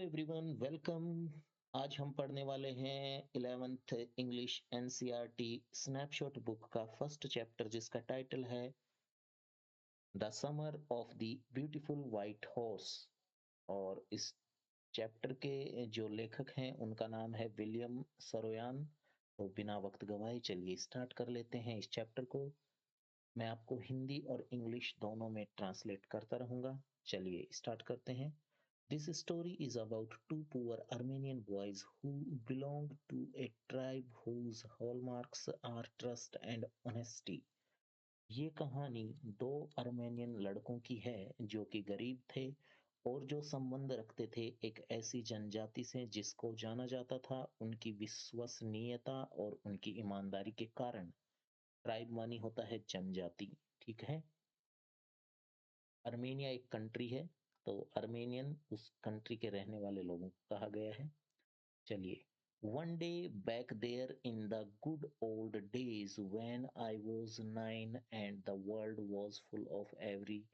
Everyone, welcome. आज हम पढ़ने वाले हैं 11th English NCERT snapshot book का फर्स्ट चैप्टर, जिसका टाइटल है the summer of the beautiful white horse. और इस चैप्टर के जो लेखक हैं उनका नाम है विलियम सरोयान। तो बिना वक्त गवाए चलिए स्टार्ट कर लेते हैं इस चैप्टर को। मैं आपको हिंदी और इंग्लिश दोनों में ट्रांसलेट करता रहूंगा। चलिए स्टार्ट करते हैं। This story is about two poor Armenian boys who belong to a tribe whose hallmarks are trust and honesty. ये कहानी दो अर्मेनियन लड़कों की है जो कि गरीब थे और जो संबंध रखते थे एक ऐसी जनजाति से जिसको जाना जाता था उनकी विश्वसनीयता और उनकी ईमानदारी के कारण। ट्राइब मानी होता है जनजाति, ठीक है। अर्मेनिया एक कंट्री है, तो अर्मेनियन उस कंट्री के रहने वाले लोगों को कहा गया है। चलिए। One day back there in the good old days when I was 9 and the world was full of every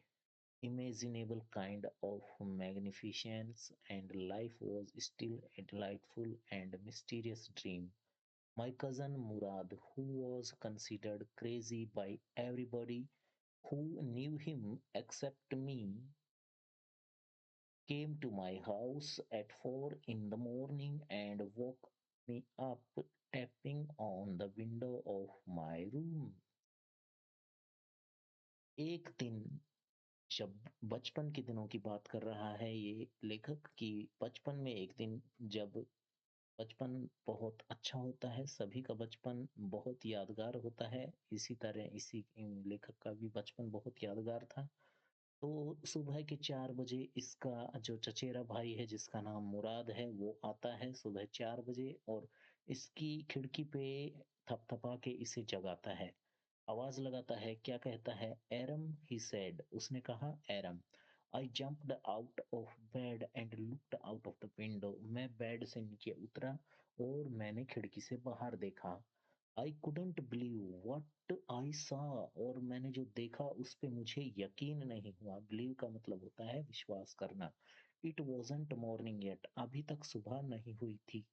imaginable kind of magnificence and life was still a delightful and mysterious dream. My cousin Murad, who was considered crazy by everybody who knew him except me, came to my house at 4 in the morning and woke me up tapping on the window of my room. एक दिन, जब बचपन के दिनों की बात कर रहा है ये लेखक कि बचपन में एक दिन, जब बचपन बहुत अच्छा होता है, सभी का बचपन बहुत यादगार होता है, इसी तरह इसी लेखक का भी बचपन बहुत यादगार था। तो सुबह के 4 बजे इसका जो चचेरा भाई है जिसका नाम मुराद है वो आता है सुबह 4 बजे और इसकी खिड़की पे थपथपा के इसे जगाता है। आवाज लगाता है, क्या कहता है? एरम, ही सेड, उसने कहा एरम। I jumped out of bed and looked out of the window, मैं बेड से नीचे उतरा और मैंने खिड़की से बाहर देखा। I couldn't believe what I saw, और मैंने जो देखा उस पे मुझे यकीन नहीं हुआ। बिलीव का मतलब होता है विश्वास करना। इट वॉजंट मॉर्निंग येट, अभी तक सुबह नहीं हुई थी।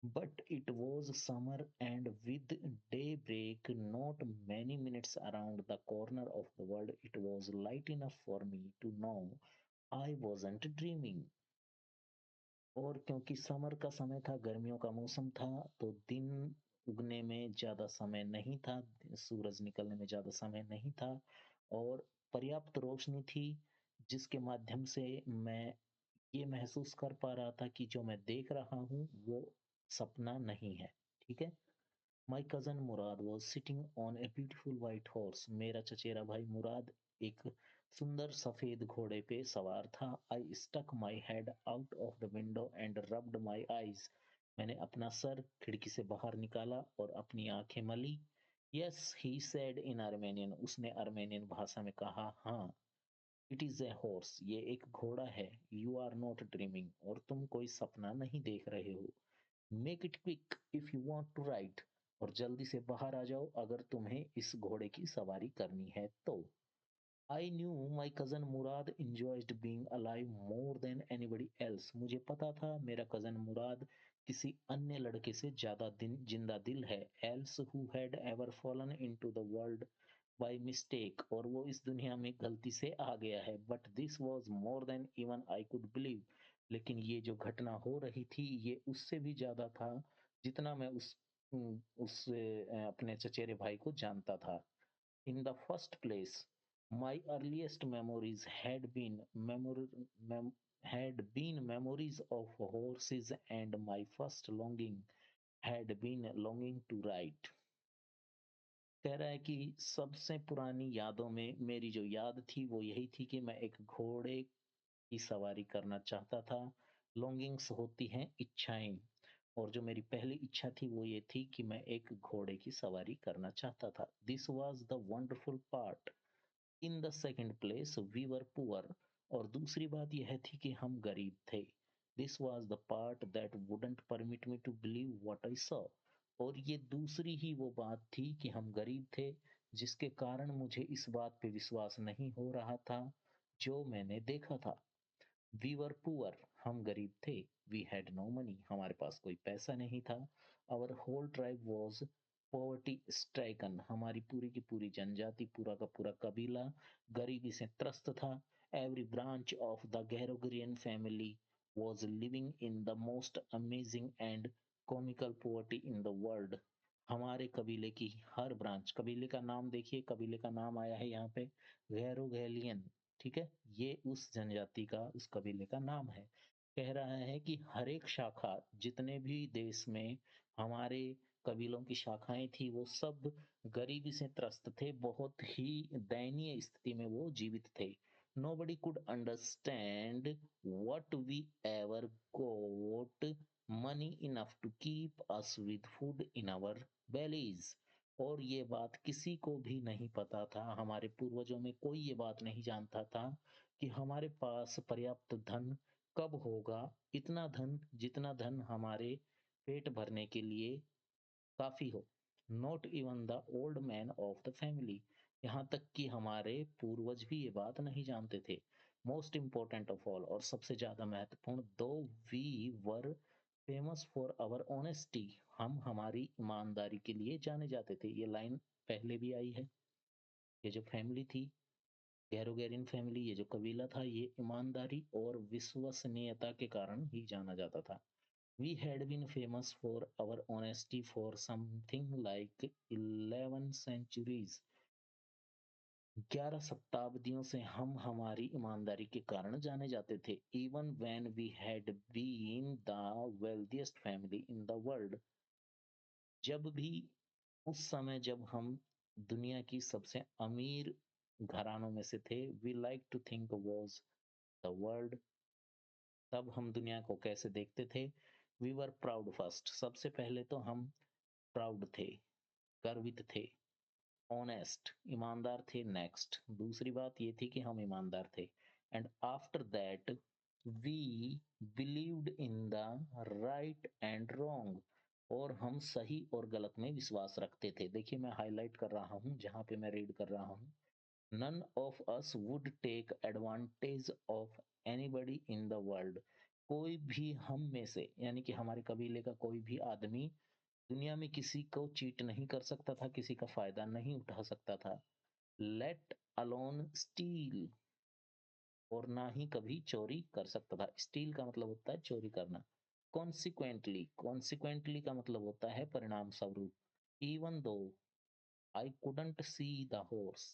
But it was summer and with day break not many minutes around the corner of the world it was light enough for me to know I wasn't dreaming. और क्योंकि summer का समय था, गर्मियों का मौसम था, तो दिन उगने में ज़्यादा समय नहीं था, सूरज निकलने में ज़्यादा समय नहीं था और पर्याप्त रोशनी थी, जिसके माध्यम से मैं ये महसूस कर पा रहा था कि जो मैं देख रहा हूँ वो सपना नहीं है। ठीक है। My cousin Murad was sitting on a beautiful white horse, मेरा चचेरा भाई मुराद एक सुंदर सफेद घोड़े पे सवार था। I stuck my head out of the window and rubbed my eyes, मैंने अपना सर खिड़की से बाहर निकाला और अपनी आंखें मली। Yes, he said in Armenian, उसने आर्मेनियन भाषा में कहा, हाँ। इट इज ए हॉर्स, ये एक घोड़ा है। यू आर नॉट ड्रीमिंग, और तुम कोई सपना नहीं देख रहे हो। Make it quick if you want to ride, और जल्दी से बाहर आ जाओ अगर तुम्हें इस घोड़े की सवारी करनी है तो। I knew my cousin Murad enjoyed being alive more than anybody else, मुझे पता था मेरा कजन मुराद किसी अन्य लड़के से ज्यादा दिन जिंदा दिल है। else who had ever fallen into the world by mistake, और वो इस दुनिया में गलती से आ गया है। but this was more than even I could believe, लेकिन ये जो घटना हो रही थी ये उससे भी ज्यादा था जितना मैं उस अपने चचेरे भाई को जानता था। In the first place, my earliest memories had been memories of horses, and my first longing had been longing to ride. कह रहा है कि सबसे पुरानी यादों में मेरी जो याद थी वो यही थी कि मैं एक घोड़े की सवारी करना चाहता था। लॉन्गिंग्स होती हैं इच्छाएं, और जो मेरी पहली इच्छा थी वो ये थी कि मैं एक घोड़े की सवारी करना चाहता था। This was the wonderful part. In the second place we were poor, और दूसरी बात यह थी कि हम गरीब थे। This was the part that wouldn't permit me to believe what I saw, और ये दूसरी ही वो बात थी कि हम गरीब थे जिसके कारण मुझे इस बात पे विश्वास नहीं हो रहा था जो मैंने देखा था। वी वर पुअर, हम गरीब थे। वी हैड नो मनी, हमारे पास कोई पैसा नहीं था। Our whole tribe was poverty stricken, हमारी पूरी की पूरी जनजाति, पूरा का पूरा कबीला गरीबी से त्रस्त था। Every branch of the Garoghlanian family was living in the most amazing and comical poverty in the world. हमारे कबीले की हर ब्रांच, कबीले का नाम देखिए, कबीले का नाम आया है यहाँ पे गैरोगैलियन, ठीक है, ये उस जनजाति का, उस कबीले का नाम है। कह रहा है कि हर एक शाखा, जितने भी देश में हमारे कबीलों की शाखाएं थी, वो सब गरीबी से त्रस्त थे, बहुत ही दयनीय स्थिति में वो जीवित थे। Nobody could understand what we ever got money enough to keep us with food in our bellies। और ये बात किसी को भी नहीं पता था, हमारे पूर्वजों में कोई ये बात नहीं जानता था कि हमारे पास पर्याप्त धन कब होगा, इतना धन जितना धन हमारे पेट भरने के लिए काफी हो। Not even the old man of the family, यहाँ तक कि हमारे पूर्वज भी ये बात नहीं जानते थे। मोस्ट इम्पोर्टेंट ऑफ ऑल, और सबसे ज्यादा महत्वपूर्ण, दो we were famous for our honesty, हम हमारी ईमानदारी के लिए जाने जाते थे। ये लाइन पहले भी आई है। ये जो फैमिली थी, गैरोगैरिन फैमिली, ये जो कबीला था, ये ईमानदारी और विश्वसनीयता के कारण ही जाना जाता था। We had been famous for our honesty for something like 11 centuries। 11 शताब्दियों से हम हमारी ईमानदारी के कारण जाने जाते थे। Even when we had been the wealthiest family in the world, जब भी, उस समय जब हम दुनिया की सबसे अमीर घरानों में से थे, we like to think was the world, तब हम दुनिया को कैसे देखते थे? We were proud first, सबसे पहले तो हम प्राउड थे, गर्वित थे। ऑनेस्ट, ईमानदार थे। नेक्स्ट, दूसरी बात ये थी कि हम ईमानदार थे। And after that we believed in the right and wrong, और हम सही और गलत में विश्वास रखते थे। देखिए मैं हाईलाइट कर रहा हूँ जहाँ पे मैं रीड कर रहा हूँ। None of us would take advantage of anybody in the world, कोई भी हम में से, यानी कि हमारे कबीले का कोई भी आदमी दुनिया में किसी को चीट नहीं कर सकता था, किसी का फायदा नहीं उठा सकता था। लेट अलोन स्टील, और ना ही कभी चोरी कर सकता था। स्टील का मतलब होता है चोरी करना। कॉन्सिक्वेंटली, कॉन्सिक्वेंटली का मतलब होता है परिणाम स्वरूप। Even though I couldn't see the horse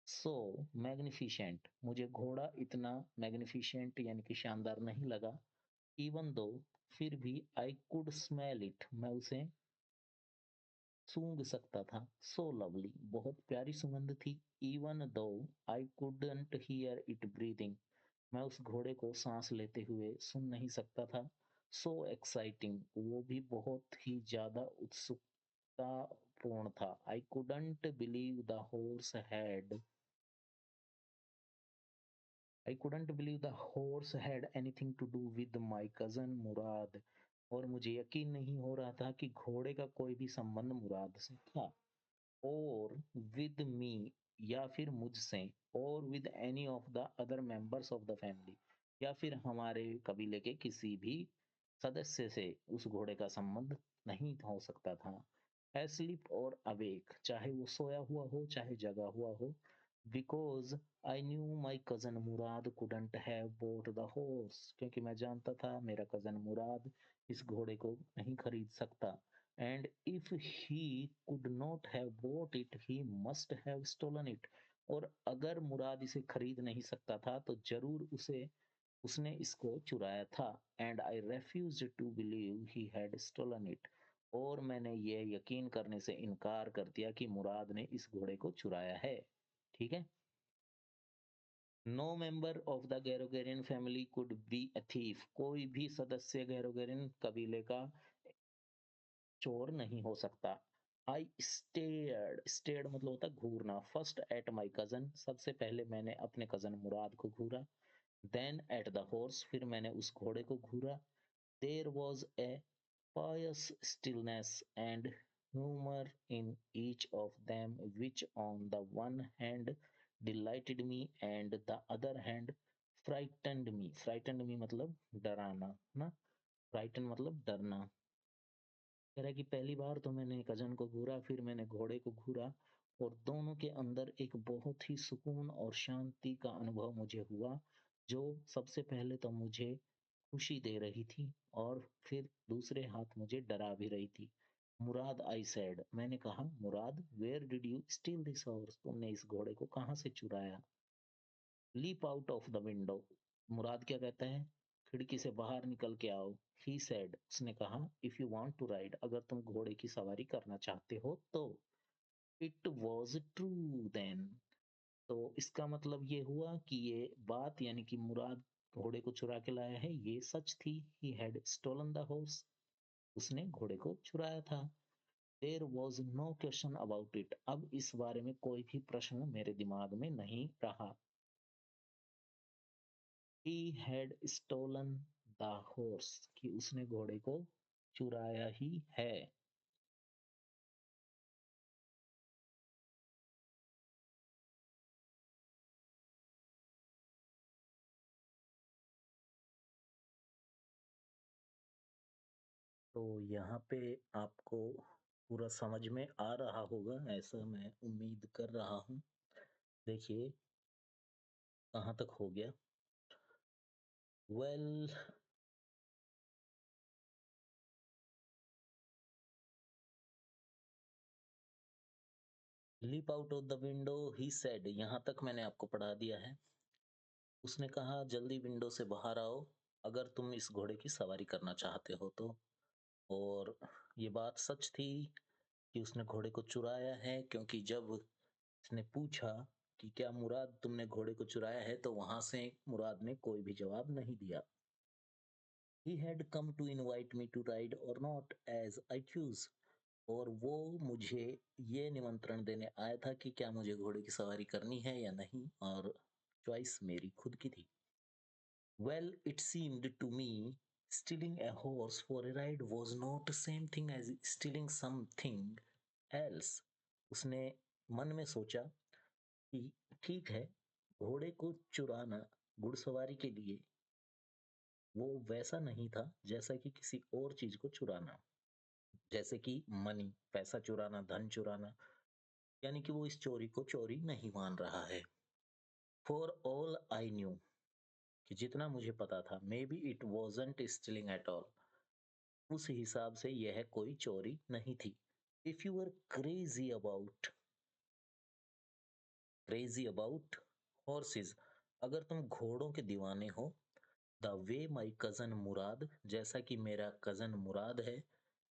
so magnificent, मुझे घोड़ा इतना मैग्निफिशेंट यानी कि शानदार नहीं लगा। इवन दो, फिर भी, आई कुड स्मेल इट, मैं उसे सूंघ सकता था। सो लवली, बहुत प्यारी सुगंध थी। Even though I couldn't hear it breathing, मैं उस घोड़े को सांस लेते हुए सुन नहीं सकता था। सो एक्साइटिंग, वो भी बहुत ही ज्यादा उत्सुकता पूर्ण था। I couldn't believe the horse had, I couldn't believe the horse had anything to do with my cousin Mourad, और मुझे यकीन नहीं हो रहा था कि घोड़े का कोई भी संबंध मुराद से था। और विद मी, या फिर मुझसे, और with any of the other members of the family, या फिर हमारे कबीले के किसी भी सदस्य से उस घोड़े का संबंध नहीं हो सकता था। एस्लीप और अवेक, चाहे वो सोया हुआ हो चाहे जगा हुआ हो। Because I knew my cousin Murad couldn't have boat the horse, क्योंकि मैं जानता था मेरा कजन मुराद इस घोड़े को नहीं खरीद सकता। And if he could not have bought it, he must have stolen it। और अगर मुराद इसे खरीद नहीं सकता था तो जरूर उसने इसको चुराया था। And I refused to believe he had stolen it। और मैंने ये यकीन करने से इनकार कर दिया कि मुराद ने इस घोड़े को चुराया है। ठीक है। No member of the Garoghlanian family could be a thief, कोई भी सदस्य गैरोगेरियन कबीले का चोर नहीं हो सकता। आई स्टेयर्ड मतलब होता है घूरना। फर्स्ट एट माई कजन, सबसे पहले मैंने अपने कजन मुराद को घूरा। देन एट द हॉर्स, फिर मैंने उस घोड़े को घूरा। There was a pious stillness and humor in each of them, which on the one hand delighted me and the other hand frightened me मतलब डराना ना, फ्राइटन मतलब डरना। कह रहा है कि पहली बार तो मैंने कज़न को घूरा, फिर मैंने घोड़े को घूरा और दोनों के अंदर एक बहुत ही सुकून और शांति का अनुभव मुझे हुआ, जो सबसे पहले तो मुझे खुशी दे रही थी और फिर दूसरे हाथ मुझे डरा भी रही थी। मुराद आई सेड, मैंने कहा, Mourad, where did you steal this horse? तुमने इस घोड़े को कहाँ से चुराया? Leap out of the window. Mourad क्या कहता है? खिड़की से बाहर निकल के आओ। ही सेड, उसने कहा, if you want to ride, अगर तुम घोड़े की सवारी करना चाहते हो तो। It was true then. तो इसका मतलब ये हुआ कि ये बात, यानी कि मुराद घोड़े को चुरा के लाया है, ये सच थी। He had stolen the horse, उसने घोड़े को चुराया था। There was no question about it, अब इस बारे में कोई भी प्रश्न मेरे दिमाग में नहीं रहा। He had stolen the horse, कि उसने घोड़े को चुराया ही है। तो यहाँ पे आपको पूरा समझ में आ रहा होगा, ऐसा मैं उम्मीद कर रहा हूँ। देखिए कहाँ तक हो गया। Well, leap out of the window, he said, यहाँ तक मैंने आपको पढ़ा दिया है। उसने कहा, जल्दी विंडो से बाहर आओ, अगर तुम इस घोड़े की सवारी करना चाहते हो तो। और ये बात सच थी कि उसने घोड़े को चुराया है, क्योंकि जब उसने पूछा कि क्या मुराद तुमने घोड़े को चुराया है, तो वहां से मुराद ने कोई भी जवाब नहीं दिया। He had come to invite me to ride or not as I choose, और वो मुझे ये निमंत्रण देने आया था कि क्या मुझे घोड़े की सवारी करनी है या नहीं, और चॉइस मेरी खुद की थी। Well, it seemed to me stealing a horse for a ride was not the same thing as stealing something else. उसने मन में सोचा कि ठीक है, घोड़े को चुराना घुड़सवारी के लिए वो वैसा नहीं था जैसा कि किसी और चीज को चुराना, जैसे कि मनी, पैसा चुराना, धन चुराना। यानी कि वो इस चोरी को चोरी नहीं मान रहा है। फॉर ऑल आई न्यू, कि जितना मुझे पता था, maybe it wasn't stealing at all, उस हिसाब से यह कोई चोरी नहीं थी। If you are crazy about horses, अगर तुम घोड़ों के दीवाने हो, द वे माई कजन मुराद, जैसा कि मेरा कजन मुराद है,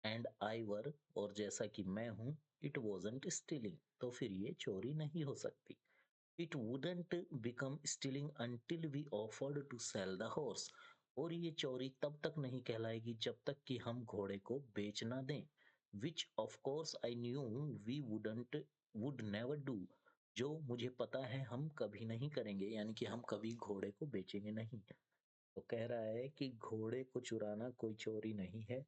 एंड आई वर, और जैसा कि मैं हूं, इट वॉजंट स्टीलिंग, तो फिर ये चोरी नहीं हो सकती। It wouldn't become stealing until we offered to sell the horse, और ये चोरी तब तक नहीं कहलाएगी जब तक कि हम घोड़े को बेच ना दें। Which of course I knew we would never do, जो मुझे पता है हम कभी नहीं करेंगे, यानी कि हम कभी घोड़े को बेचेंगे नहीं। तो कह रहा है कि घोड़े को चुराना कोई चोरी नहीं है।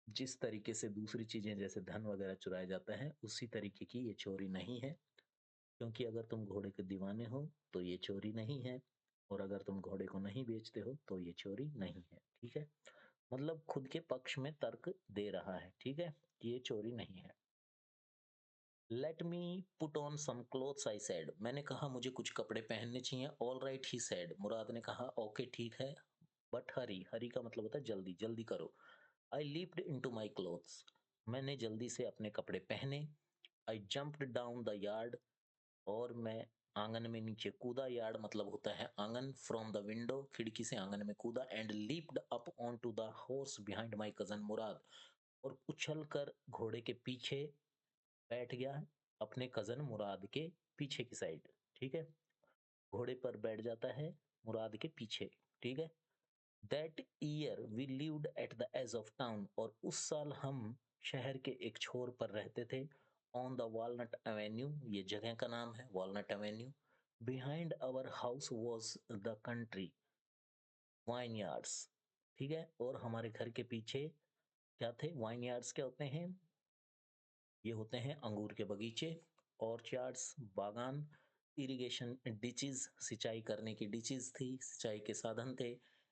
जिस तरीके से दूसरी चीजें जैसे धन वगैरह चुराया जाता है, उसी तरीके की ये चोरी नहीं है। क्योंकि अगर तुम घोड़े के दीवाने हो तो ये चोरी नहीं है, और अगर तुम घोड़े को नहीं बेचते हो तो ये चोरी नहीं है। ठीक है, मतलब खुद के पक्ष में तर्क दे रहा है। ठीक है, कि ये चोरी नहीं है। Let me put on some clothes, I said, मैंने कहा मुझे कुछ कपड़े पहनने चाहिए। ऑल राइट, ही सेड, मुराद ने कहा, ओके ठीक है, बट हरी, हरी का मतलब होता है जल्दी, जल्दी करो। आई लीप्ड इनटू माय क्लोथ्स, मैंने जल्दी से अपने कपड़े पहने। आई जंप्ड डाउन द यार्ड, और मैं आंगन में नीचे कूदा। यार्ड मतलब होता है आंगन। फ्रॉम द विंडो, खिड़की से आंगन में कूदा। And leaped up on to the horse behind my cousin Mourad, और उछल कर घोड़े के पीछे बैठ गया, अपने कजन मुराद के पीछे की साइड। ठीक है, घोड़े पर बैठ जाता है मुराद के पीछे। ठीक है। That year we lived at the edge of town, और उस साल हम शहर के एक छोर पर रहते थे। ऑन द वॉलनट एवेन्यू, ये जगह का नाम है Walnut Avenue. Behind our house was the country vineyards. ठीक है, और हमारे घर के पीछे क्या थे? वाइन यार्ड्स क्या होते हैं? ये होते हैं अंगूर के बगीचे, ऑर्चार्ड्स बागान। इरिगेशन डिचेस, सिंचाई करने की डिचेस थी, सिंचाई के साधन थे,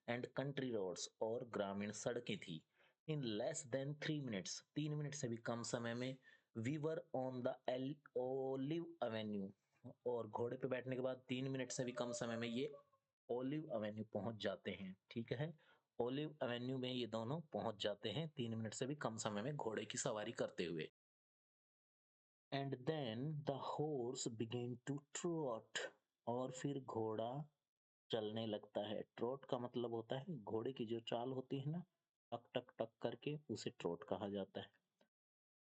एंड कंट्री रोड्स और ग्रामीण सड़कें थी। In less than 3 minutes, 3 minute से भी कम समय में, we were on the El Olive Avenue, और घोड़े पे बैठने के बाद 3 मिनट से भी कम समय में ये ओलिव एवेन्यू पहुंच जाते हैं। ठीक है, ओलिव एवेन्यू में ये दोनों पहुंच जाते हैं 3 मिनट से भी कम समय में घोड़े की सवारी करते हुए। And then the horse began to trot, और फिर घोड़ा चलने लगता है। ट्रॉट का मतलब होता है घोड़े की जो चाल होती है ना, टक टक टक करके, उसे ट्रॉट कहा जाता है।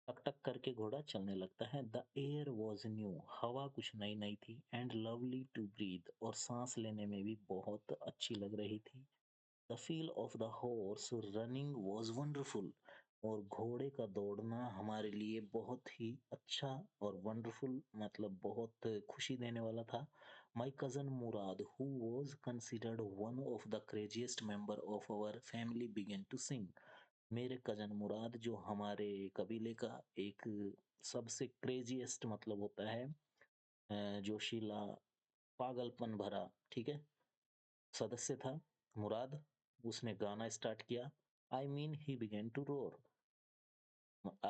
टक टक करके घोड़ा चलने लगता है। द एयर वॉज न्यू, हवा कुछ नई नई थी, एंड लवली टू ब्रीथ, और सांस लेने में भी बहुत अच्छी लग रही थी। The feel of the horse running was wonderful, और घोड़े का दौड़ना हमारे लिए बहुत ही अच्छा और वंडरफुल मतलब बहुत खुशी देने वाला था। My cousin Murad, who was considered one of the craziest member of our family, began to sing. मेरे कजन मुराद, जो हमारे कबीले का एक सबसे क्रेजीएस्ट मतलब होता है जोशीला, पागलपन भरा, ठीक है, सदस्य था मुराद, उसने गाना स्टार्ट किया। I mean he began to roar,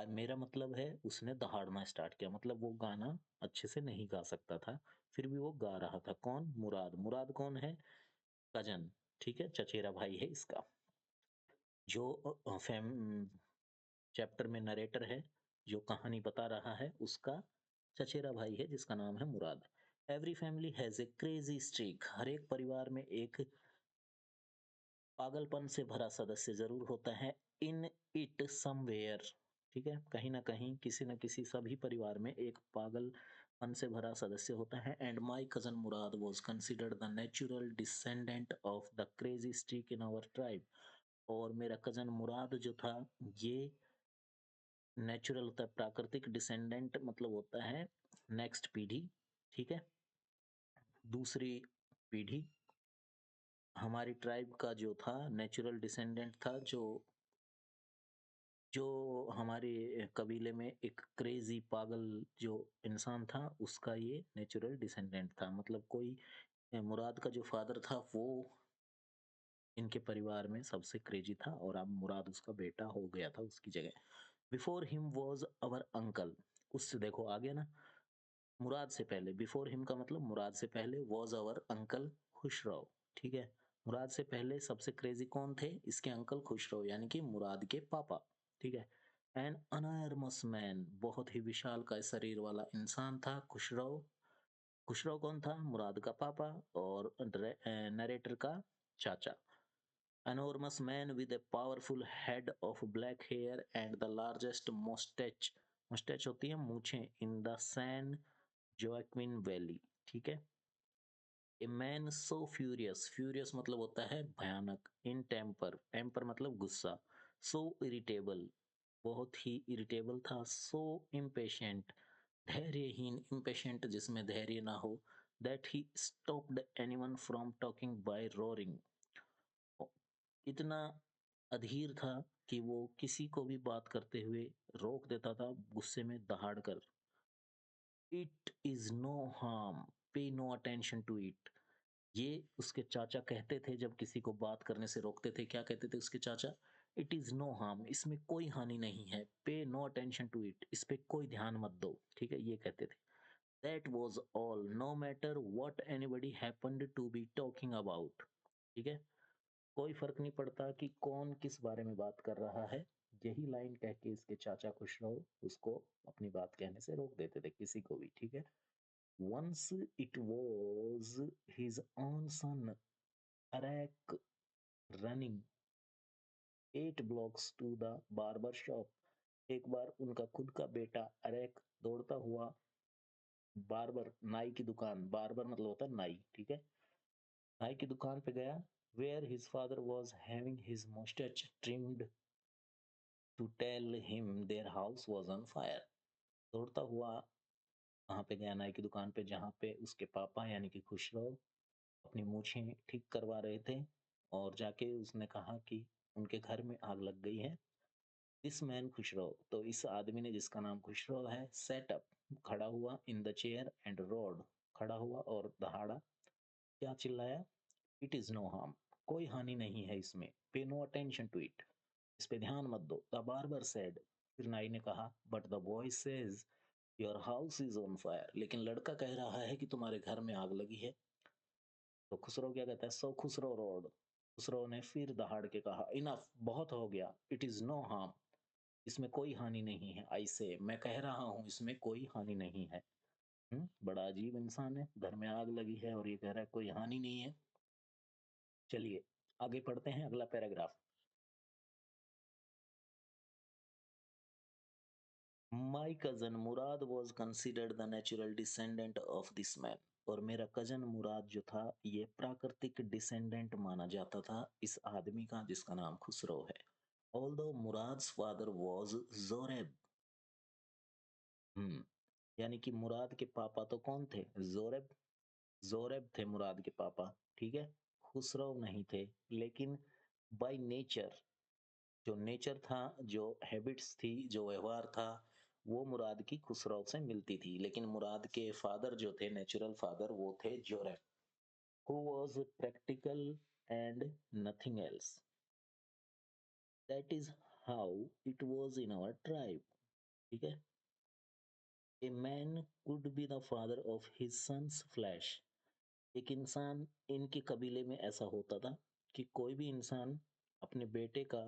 मेरा मतलब है उसने दहाड़ना स्टार्ट किया, मतलब वो गाना अच्छे से नहीं गा सकता था, फिर भी वो गा रहा था। कौन? मुराद। मुराद कौन है? कजन, ठीक है, चचेरा भाई है इसका। जो फेम चैप्टर में नरेटर है, जो कहानी बता रहा है, उसका चचेरा भाई है जिसका नाम है Mourad. Every family has a crazy streak, हर एक परिवार में एक पागलपन से भरा सदस्य जरूर होता है। इन इट समवेयर, ठीक है, कहीं ना कहीं, किसी न किसी, सभी परिवार में एक पागलपन से भरा सदस्य होता है। And my cousin Murad was considered the natural descendant of the crazy streak in our tribe, और मेरा कजन मुराद जो था, ये नेचुरल होता है, प्राकृतिक, डिसेंडेंट मतलब होता है नेक्स्ट पीढ़ी, ठीक है, दूसरी पीढ़ी। हमारी ट्राइब का जो था नेचुरल डिसेंडेंट था, जो हमारे कबीले में एक क्रेजी पागल जो इंसान था, उसका ये नेचुरल डिसेंडेंट था। मतलब कोई मुराद का जो फादर था वो इनके परिवार में सबसे क्रेजी था, और अब मुराद उसका बेटा हो गया था उसकी जगह। Before him was our uncle, उससे देखो आ गया ना, मुराद से पहले, बिफोर हिम का मतलब मुराद से पहले, वॉज अवर अंकल खुशरो, ठीक है। मुराद से पहले सबसे क्रेजी कौन थे? इसके अंकल खुशरो, यानी कि मुराद के पापा, ठीक है। एन अनर्मस मैन, बहुत ही विशाल का शरीर वाला इंसान था खुशरो। खुशरो कौन था? मुराद का पापा और नरेटर का चाचा। Enormous man with a powerful head of black hair and the largest mustache, mustache होती है मूछें, in the San Joaquin Valley, ठीक है। A man so furious, furious मतलब होता है भयानक, in temper, temper मतलब गुस्सा, so irritable, बहुत ही irritable था, so impatient, धैर्यहीन, impatient जिसमें धैर्य ना हो, that he stopped anyone from talking by roaring, इतना अधीर था कि वो किसी को भी बात करते हुए रोक देता था गुस्से में दहाड़ कर। इट इज नो हार्म, पे नो अटेंशन टू इट, ये उसके चाचा कहते थे जब किसी को बात करने से रोकते थे। क्या कहते थे उसके चाचा? इट इज नो हार्म, इसमें कोई हानि नहीं है, पे नो अटेंशन टू इट, इस पे कोई ध्यान मत दो, ठीक है, ये कहते थे। That was all, no matter what anybody happened to be talking about, ठीक है, कोई फर्क नहीं पड़ता कि कौन किस बारे में बात कर रहा है। यही लाइन कह के इसके चाचा खुशरो उसको अपनी बात कहने से रोक देते थे, किसी को भी, ठीक है। Once it was his own son Arak running 8 blocks to the barber shop, एक बार उनका खुद का बेटा अरैक दौड़ता हुआ बार्बर, नाई की दुकान, बार्बर मतलब होता है नाई, ठीक है, नाई की दुकान पे गया। Where his father was having his mustache trimmed to tell him their house was on fire, दौड़ता हुआ वहां पे गया नाई की दुकान पे, जहाँ पे उसके पापा यानी कि खुशरो अपनी मूछें ठीक करवा रहे थे, और जाके उसने कहा कि उनके घर में आग लग गई है। दिस मैन खुशरो, तो इस आदमी ने जिसका नाम खुशरो है, सेट अप, खड़ा हुआ, in the chair and road, खड़ा हुआ और दहाड़ा, क्या चिल्लाया? इट इज नो हार्म, कोई हानि नहीं है इसमें, पे नो अटेंशन टू इट, इस पे ध्यान मत दो। द बार्बर सेड, फिर नाई ने कहा, but the boy says your house is on fire, लेकिन लड़का कह रहा है कि तुम्हारे घर में आग लगी है। तो खुसरो क्या कहता है? सो खुसरो रोड, खुसरो ने फिर दहाड़ के कहा, इनफ, बहुत हो गया, इट इज नो हार्म, इसमें कोई हानि नहीं है, आई से, मैं कह रहा हूँ इसमें कोई हानि नहीं है। बड़ा अजीब इंसान है, घर में आग लगी है और ये कह रहा है कोई हानि नहीं है। चलिए आगे पढ़ते हैं अगला paragraph. My cousin Murad was considered the natural descendant of this man, और मेरा कजन मुराद जो था ये प्राकृतिक डिसेंडेंट माना जाता था इस आदमी का जिसका नाम खुसरो है। ऑल्दो मुराद्स फादर वॉज जोरेब, हम्म यानी कि मुराद के पापा तो कौन थे? जोरेब, जोरेब थे मुराद के पापा, ठीक है। खुसरो नहीं थे, लेकिन बाय नेचर, जो नेचर था, जो हैबिट्स थी, जो व्यवहार था, वो मुराद की खुसरो से मिलती थी। लेकिन मुराद के फादर जो थे, नेचुरल फादर, वो थे Zorab, who was practical and nothing else. That is how it was in our tribe, ठीक है। A man could be the father of his son's flesh, एक इंसान, इनके कबीले में ऐसा होता था कि कोई भी इंसान अपने बेटे का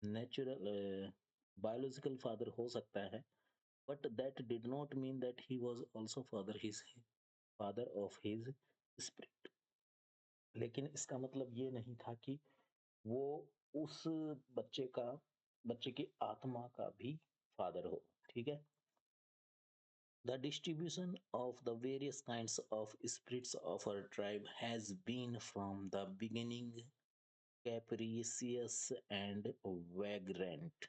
नेचुरल बायोलॉजिकल फादर हो सकता है, but that did not mean that he was also father of his spirit, लेकिन इसका मतलब ये नहीं था कि वो उस बच्चे का, बच्चे की आत्मा का भी फादर हो, ठीक है। The distribution of the various kinds of spirits of our tribe has been from the beginning capricious and vagrant.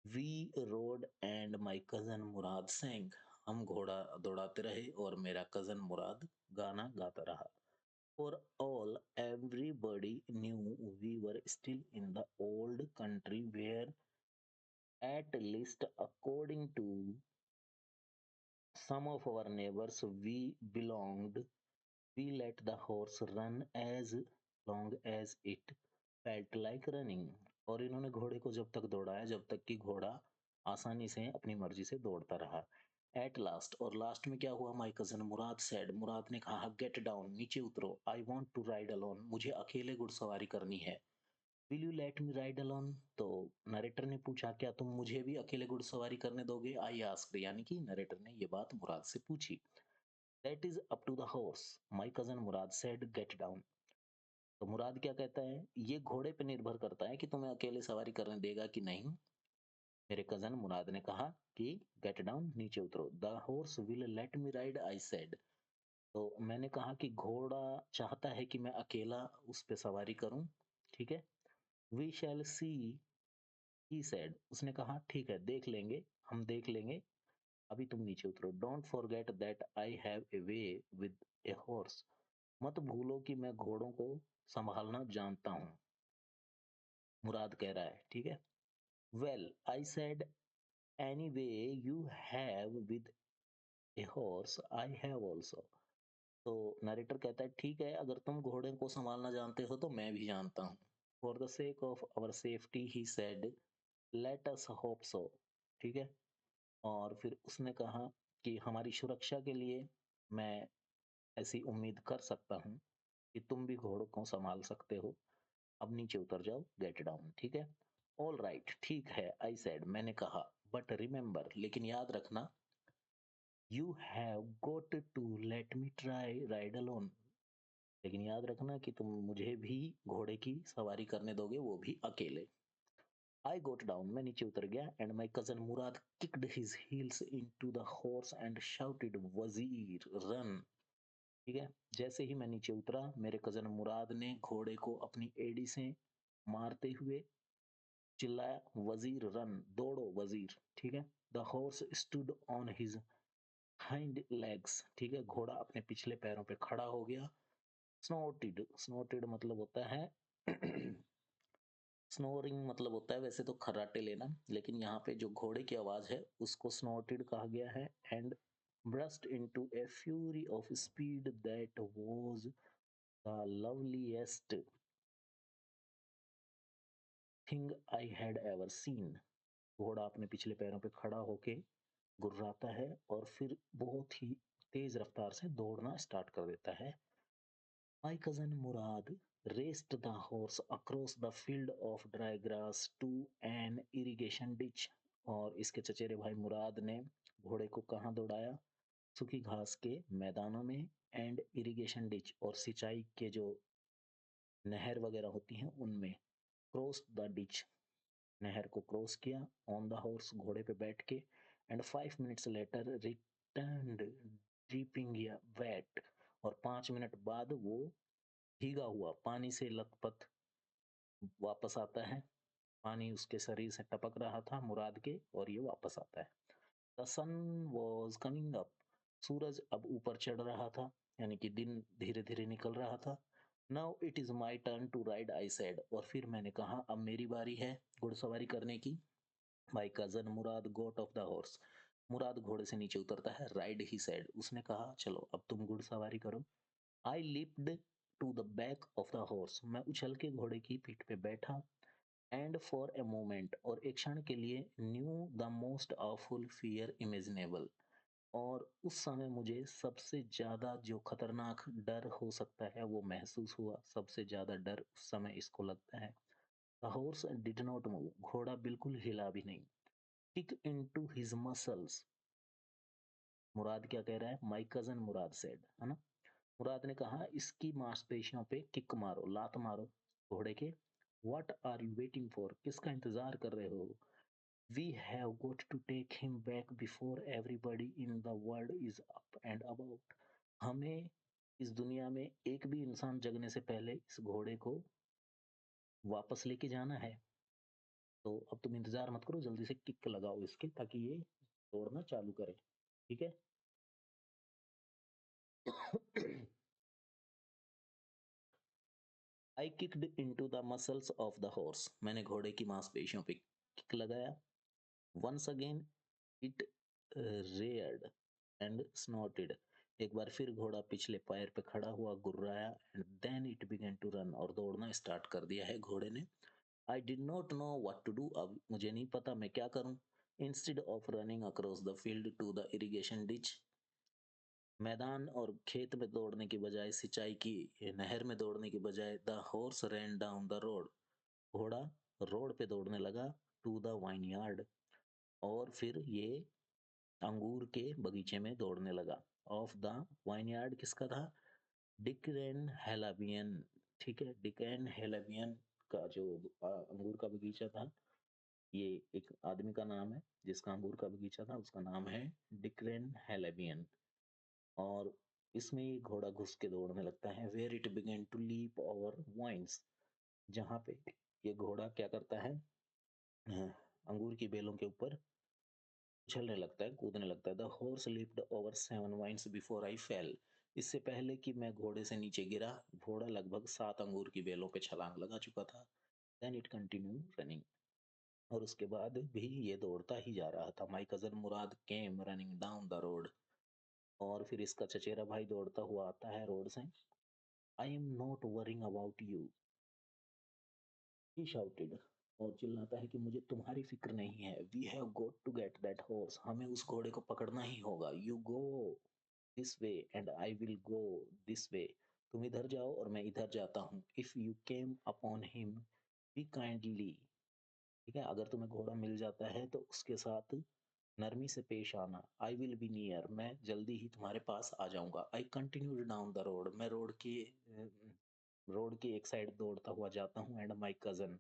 We rode and my cousin Murad sang. हम घोड़ा दौड़ाते रहे और मेरा कजन मुराद गाना गाता रहा। For all, everybody knew we were still in the old country where, at least according to some of our neighbors we belonged, we let the horse run as long as it felt like running. और इन्होंने घोड़े को जब तक दौड़ाया जब तक कि घोड़ा आसानी से अपनी मर्जी से दौड़ता रहा। एट लास्ट, और लास्ट में क्या हुआ? माई कजन मुराद सेड, मुराद ने कहा, गेट डाउन, नीचे उतरो, I want to ride alone, मुझे अकेले घुड़सवारी करनी है। Will you let me ride alone, तो नरेटर ने पूछा, क्या तुम मुझे भी अकेले घुड़सवारी करने दोगे? आई आस्क्ड, यानी कि नरेटर ने ये बात मुराद से पूछी। That is up to the horse, my cousin Murad said, get down. तो मुराद क्या कहता है? ये घोड़े पे निर्भर करता है कि तुम्हें अकेले सवारी करने देगा कि नहीं। मेरे कजन मुराद ने कहा कि गेट डाउन, नीचे उतरो। The horse will let me ride, I said, तो मैंने कहा कि घोड़ा चाहता है कि मैं अकेला उस पे सवारी करूं, ठीक है। We shall C, he said, उसने कहा ठीक है, देख लेंगे, हम देख लेंगे, अभी तुम नीचे उतरो। Don't forget that I have a way with a horse, मत भूलो कि मैं घोड़ों को संभालना जानता हूँ, मुराद कह रहा है, ठीक है। Well I said, any way you have with a horse I have also, तो नरेटर कहता है ठीक है, अगर तुम घोड़े को संभालना जानते हो तो मैं भी जानता हूँ। For the sake of our safety he said, let us hope so, ठीक है। और फिर उसने कहा कि हमारी सुरक्षा के लिए मैं ऐसी उम्मीद कर सकता हूँ कि तुम भी घोड़ों को संभाल सकते हो, अब नीचे उतर जाओ, गेट डाउन, ठीक है। ऑल राइट, ठीक है, आई सेड, मैंने कहा, बट रिमेंबर, लेकिन याद रखना, you have got to let me try ride alone, लेकिन याद रखना कि तुम मुझे भी घोड़े की सवारी करने दोगे, वो भी अकेले। आई गोट डाउन, मैं नीचे उतर गया, and my cousin Murad kicked his heels into the horse and shouted, वजीर रन, ठीक है। जैसे ही मैं नीचे उतरा, मेरे कजन मुराद ने घोड़े को अपनी एड़ी से मारते हुए चिल्लाया, वजीर रन, दौड़ो वजीर, ठीक है। The horse stood on his hind legs, ठीक है, घोड़ा अपने पिछले पैरों पे खड़ा हो गया। स्नोटेड, स्नोटेड मतलब होता है स्नोरिंग मतलब होता है वैसे तो खर्राटे लेना, लेकिन यहाँ पे जो घोड़े की आवाज है उसको स्नोटेड कहा गया है। And burst into a fury of speed that was the loveliest thing I had ever seen. घोड़ा अपने पिछले पैरों पे खड़ा होके गुर्राता है और फिर बहुत ही तेज रफ्तार से दौड़ना स्टार्ट कर देता है। My cousin Murad raced the horse across the field of dry grass to an irrigation ditch। और इसके चचेरे भाई मुराद ने घोड़े को कहाँ दौड़ाया? सूखी घास के मैदानों में एंड इरिगेशन डिच और सिंचाई के जो नहर वगैरह होती हैं उनमें। क्रॉस द डिच, नहर को क्रॉस किया। ऑन द हॉर्स, घोड़े पे बैठ के। And 5 minutes later returned dripping wet, और 5 मिनट बाद वो भीगा हुआ पानी से लथपथ वापस आता है। पानी उसके शरीर से टपक रहा था मुराद के, और ये वापस आता है। The sun was coming up, सूरज अब ऊपर चढ़ रहा था, यानी कि दिन धीरे धीरे निकल रहा था। Now it is my turn to ride, I said, और फिर मैंने कहा अब मेरी बारी है घुड़सवारी करने की। My cousin Mourad got off the horse, मुराद घोड़े से नीचे उतरता है। राइड, ही सेड, उसने कहा चलो अब तुम घुड़सवारी करो। I leaped to the back of the horse, मैं उछल के घोड़े की पीठ पे बैठा। एंड फॉर ए मोमेंट, और एक क्षण के लिए, new the most awful fear imaginable, और उस समय मुझे सबसे ज्यादा जो खतरनाक डर हो सकता है वो महसूस हुआ। सबसे ज्यादा डर उस समय इसको लगता है। The horse did not move, घोड़ा बिल्कुल हिला भी नहीं। किक इनटू हिज मसल्स, मुराद क्या कह रहा है? माय कजन मुराद सेड, है ना? मुराद ने कहा इसकी मांसपेशियों पे किक मारो, लात मारो घोड़े के। What are you waiting for, किसका इंतजार कर रहे हो? We have got to take him back before everybody in the world is up and about, हमें इस दुनिया में एक भी इंसान जगने से पहले इस घोड़े को वापस लेके जाना है। तो अब तुम इंतजार मत करो, जल्दी से किक लगाओ इसके, ताकि ये दौड़ना चालू करे। ठीक है? I kicked into the muscles of the horse, मैंने घोड़े की मांसपेशियों पे किक लगाया। Once again it reared and snorted, एक बार फिर घोड़ा पिछले पैर पे खड़ा हुआ, गुर्राया। And then it began to run, और दौड़ना स्टार्ट कर दिया है घोड़े ने। I did not know what to do, अब मुझे नहीं पता मैं क्या करूं। Instead of running across the field to the irrigation ditch, मैदान और खेत में दौड़ने की बजाय, सिंचाई की नहर में दौड़ने की बजाय, the horse rain down the road, घोड़ा रोड पे दौड़ने लगा। टू द वाइन यार्ड, और फिर ये अंगूर के बगीचे में दौड़ने लगा। ऑफ द वाइनयार्ड किसका था? डिकन हेलाबियन। ठीक है, डिकन हेलाबियन का जो अंगूर का बगीचा था, ये एक आदमी का नाम है जिसका अंगूर का बगीचा था, उसका नाम है डिकन हेलाबियन। और इसमें ये घोड़ा घुस के दौड़ने लगता है। Where it began to leap over vines, जहाँ पे ये घोड़ा क्या करता है, अंगूर की बेलों के ऊपर उछलने लगता है, कूदने लगता है। The horse lift over 7 vines before I fell, इससे पहले कि मैं घोड़े से नीचे गिरा, घोड़ा लगभग 7 अंगूर की बेलों पे छलांग लगा चुका था। देन इट कंटिन्यू रनिंग, और उसके बाद भी ये दौड़ता ही जा रहा था। My cousin Murad came running down the road, और फिर इसका चचेरा भाई दौड़ता हुआ आता है रोड से। I am not worrying about you, he shouted, और चिल्लाता है कि मुझे तुम्हारी फिक्र नहीं है। We have got to get that horse, हमें उस घोड़े को पकड़ना ही होगा। You go this way and I will go this way, तुम इधर जाओ और मैं इधर जाता हूँ। If you came upon him be kindly, ठीक है, अगर तुम्हें घोड़ा मिल जाता है तो उसके साथ नरमी से पेश आना। आई विल बी नियर, मैं जल्दी ही तुम्हारे पास आ जाऊंगा। I continue down the road, मैं रोड की एक साइड दौड़ता हुआ जाता हूँ। And my cousin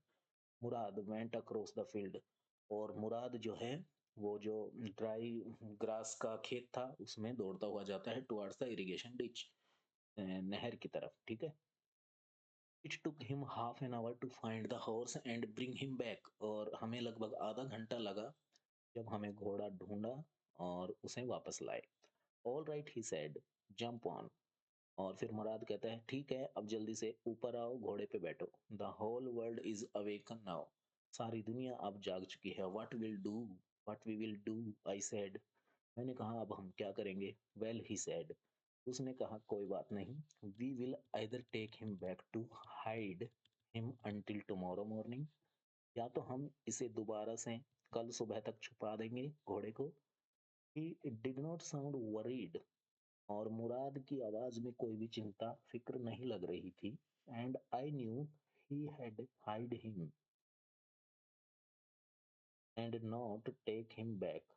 Murad went across the field, और मुराद जो है वो जो ड्राई ग्रास का खेत था उसमें दौड़ता हुआ जाता है टुवर्ड्स द इरिगेशन डिच, नहर की तरफ। ठीक है? It took him half an hour to find the horse and bring him back, और हमें लगभग आधा घंटा लगा जब हमें घोड़ा ढूंढा और उसे वापस लाए। All right, he said, jump on, और फिर मुराद कहता है ठीक है अब जल्दी से ऊपर आओ, घोड़े पे बैठो। The whole world is awaken now, सारी दुनिया अब जाग चुकी है। What we will do, I said, मैंने कहा अब हम क्या करेंगे? वेल ही सेड, उसने कहा कोई बात नहीं, we will either take him back to hide him until tomorrow morning, या तो हम इसे दोबारा से कल सुबह तक छुपा देंगे घोड़े को। He did not sound worried, और मुराद की आवाज में कोई भी चिंता फिक्र नहीं लग रही थी। And I knew he had hide him and not take him back,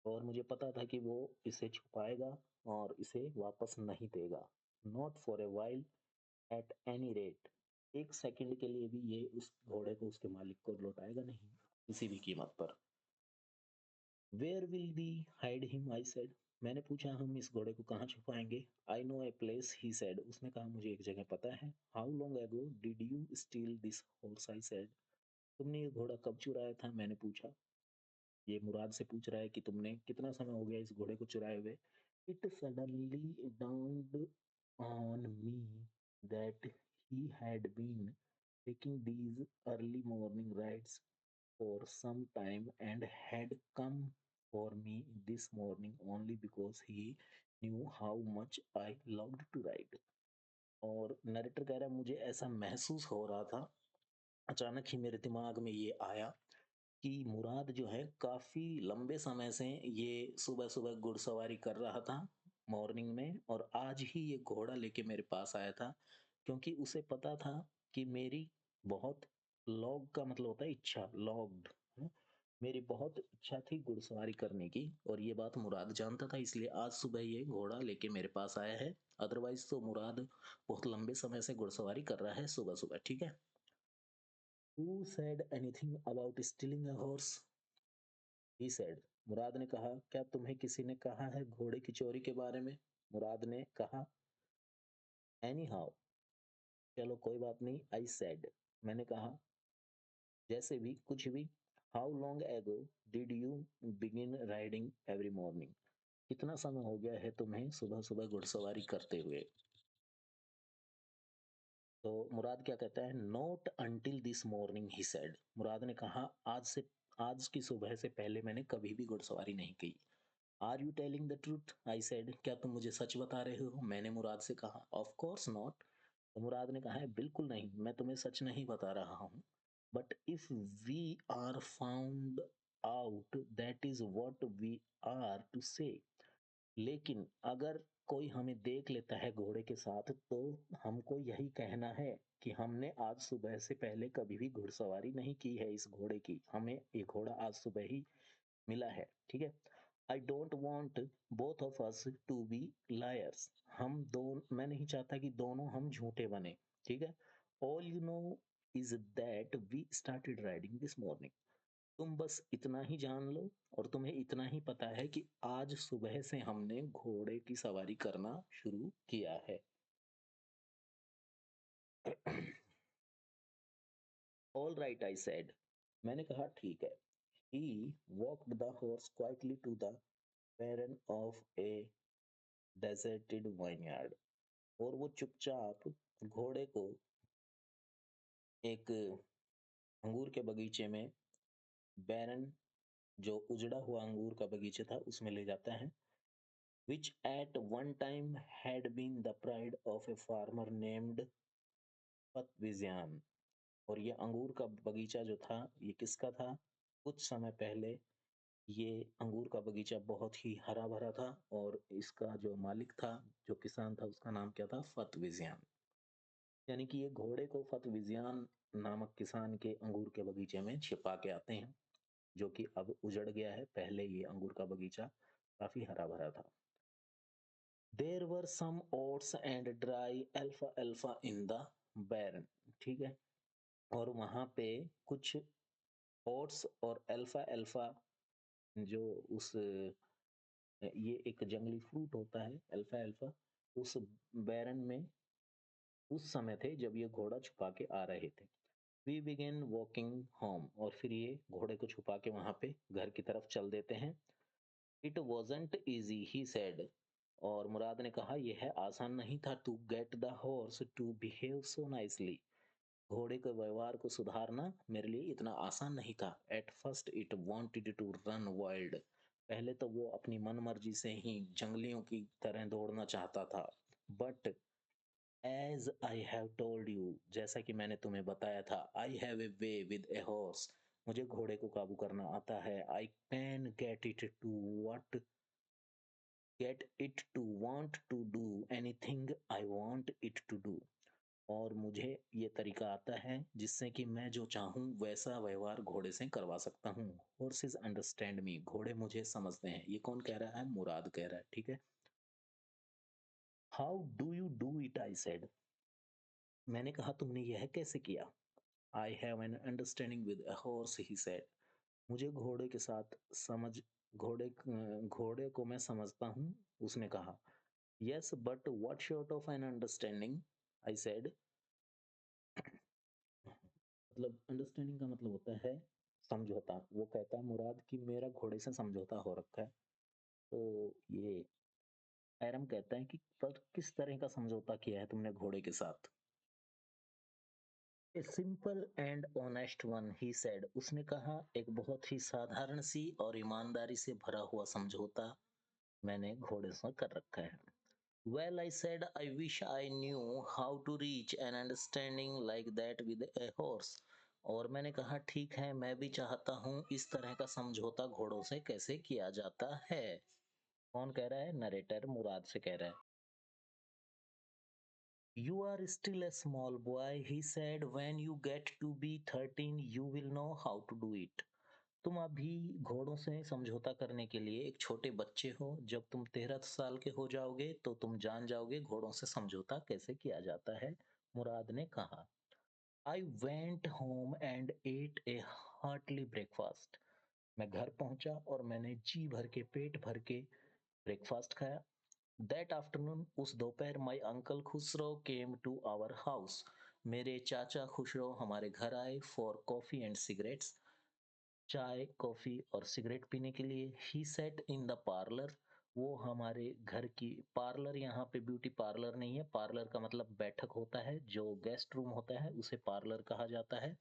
और मुझे पता था कि वो इसे छुपाएगा और इसे वापस नहीं देगा। Not for a while at any rate, एक सेकंड के लिए भी ये उस घोड़े को उसके मालिक को लौटाएगा नहीं, किसी भी कीमत पर। Where will we hide him, I said, मैंने पूछा हम इस घोड़े को कहाँ छुपाएंगे? I know a place, he said, उसने कहा मुझे एक जगह पता है। How long ago did you steal this horse, I said, तुमने ये घोड़ा कब चुराया था? मैंने पूछा। ये मुराद से पूछ रहा है कि तुमने कितना समय हो गया इस घोड़े को चुराए हुए। It suddenly dawned on me that he had been taking these early morning rides for some time and had come for me this morning only because he knew how much I loved to ride। और narrator कह रहा है मुझे ऐसा महसूस हो रहा था, अचानक ही मेरे दिमाग में ये आया कि मुराद जो है काफी लंबे समय से ये सुबह सुबह घुड़सवारी कर रहा था मॉर्निंग में, और आज ही ये घोड़ा लेके मेरे पास आया था, क्योंकि उसे पता था कि मेरी बहुत लॉग का मतलब होता है इच्छा, लॉग्ड, मेरी बहुत इच्छा थी घुड़सवारी करने की, और ये बात मुराद जानता था, इसलिए आज सुबह ये घोड़ा लेके मेरे पास आया है। अदरवाइज तो मुराद बहुत लंबे समय से घुड़सवारी कर रहा है सुबह सुबह, ठीक है। Who said anything about stealing a horse? He said, मुराद ने कहा क्या तुम्हें किसी ने कहा है घोड़े की चोरी के बारे में? मुराद ने कहा। Anyhow, चलो कोई बात नहीं, I said, मैंने कहा जैसे भी कुछ भी। How long ago did you begin riding every morning? कितना समय हो गया है तुम्हें सुबह सुबह घुड़सवारी करते हुए? तो मुराद क्या कहता है, not until this morning, he said, मुराद ने कहा आज की सुबह से पहले मैंने कभी भी घुड़सवारी नहीं की। Are you telling the truth, I said, क्या तुम मुझे सच बता रहे हो? मैंने मुराद से कहा। ऑफ कोर्स नॉट, तो मुराद ने कहा है बिल्कुल नहीं, मैं तुम्हें सच नहीं बता रहा हूँ। But if we are found out that is what we are to say, लेकिन अगर कोई हमें देख लेता है घोड़े के साथ तो हमको यही कहना है कि हमने आज सुबह से पहले कभी भी घुड़सवारी नहीं की है इस घोड़े की, हमें ये घोड़ा आज सुबह ही मिला है, ठीक है। I don't want both of us to be liars, मैं नहीं चाहता कि दोनों हम झूठे बने, ठीक है। All you know is that we started riding this morning, तुम बस इतना ही जान लो और तुम्हें इतना ही पता है कि आज सुबह से हमने घोड़े की सवारी करना शुरू किया है। ऑल राइट, आई सेड, मैंने कहा ठीक है। He walked the horse quietly to the barn of a deserted vineyard, और वो चुपचाप घोड़े को एक अंगूर के बगीचे में, बैरन जो उजड़ा हुआ अंगूर का बगीचा था उसमें ले जाता है। which at one time had been the pride of a farmer named पतविज़ियान, और ये अंगूर का बगीचा जो था ये किसका था? कुछ समय पहले ये अंगूर का बगीचा बहुत ही हरा भरा था, और इसका जो मालिक था, जो किसान था, उसका नाम क्या था? फतविज़ियान। यानी कि ये घोड़े को फतविज़ियान नामक किसान के अंगूर के बगीचे में छिपा के आते हैं, जो कि अब उजड़ गया है, पहले ये अंगूर का बगीचा काफी हरा भरा था। There were some oats and dry अल्फा अल्फा इन द बैरन, ठीक है, और वहां पे कुछ ओट्स और अल्फा अल्फा, जो उस ये एक जंगली फ्रूट होता है अल्फा अल्फा, उस बैरन में उस समय थे जब ये घोड़ा छुपा के आ रहे थे। वी बिगेन वॉकिंग होम, और फिर ये घोड़े को छुपा के वहां पे घर की तरफ चल देते हैं। It wasn't easy, he said, और मुराद ने कहा यह आसान नहीं था, to get the horse to behave so nicely, घोड़े के व्यवहार को सुधारना मेरे लिए इतना आसान नहीं था। At first it wanted to run wild, पहले तो वो अपनी मनमर्जी से ही जंगलियों की तरह दौड़ना चाहता था, but as I have told you, जैसा कि मैंने तुम्हें बताया था, I have a way with a horse, मुझे घोड़े को काबू करना आता है। I can get it to want to do anything I want it to do, और मुझे ये तरीका आता है जिससे कि मैं जो चाहूँ वैसा व्यवहार घोड़े से करवा सकता हूँ। हॉर्सेस अंडरस्टैंड मी, घोड़े मुझे समझते हैं। ये कौन कह रहा है? मुराद कह रहा है, ठीक है। How do you do it, I said, मैंने कहा तुमने यह कैसे किया। I have an understanding with a horse, he said, मुझे घोड़े के साथ समझ घोड़े को मैं समझता हूँ, उसने कहा। Yes but what sort of an understanding, I said, मतलब अंडरस्टैंडिंग का मतलब होता है समझौता। वो कहता है मुराद कि मेरा घोड़े से समझौता हो रखा है। तो ये एरम कहता है कि पर किस तरह का समझौता किया है तुमने घोड़े के साथ। A simple and honest one, he said, उसने कहा, एक बहुत ही साधारण सी और ईमानदारी से भरा हुआ समझौता मैंने घोड़े से कर रखा है। Well, I said, I wish I knew how to reach an understanding like that with a horse. और मैंने कहा ठीक है, मैं भी चाहता हूँ इस तरह का समझौता घोड़ों से कैसे किया जाता है। कौन कह रहा है? नरेटर मुराद से कह रहा है। You are still a small boy, he said. When you get to be 13, you will know how to do it. तुम अभी घोड़ों से समझौता करने के लिए एक छोटे बच्चे हो। जब तुम 13 साल के हो जाओगे तो तुम जान जाओगे घोड़ों से समझौता कैसे किया जाता है, मुराद ने कहा। I went home and ate a heartily breakfast, मैं घर पहुंचा और मैंने जी भर के पेट भर के ब्रेकफास्ट खाया। दैट आफ्टरनून, उस दोपहर, my uncle Khusro came to our house, मेरे चाचा खुसरो हमारे घर आए फॉर कॉफी एंड सिगरेट्स, चाय कॉफी और सिगरेट पीने के लिए। He sat in the parlour, वो हमारे घर की, पार्लर यहाँ पे ब्यूटी पार्लर नहीं है, पार्लर का मतलब बैठक होता है, जो गेस्ट रूम होता है उसे पार्लर कहा जाता है।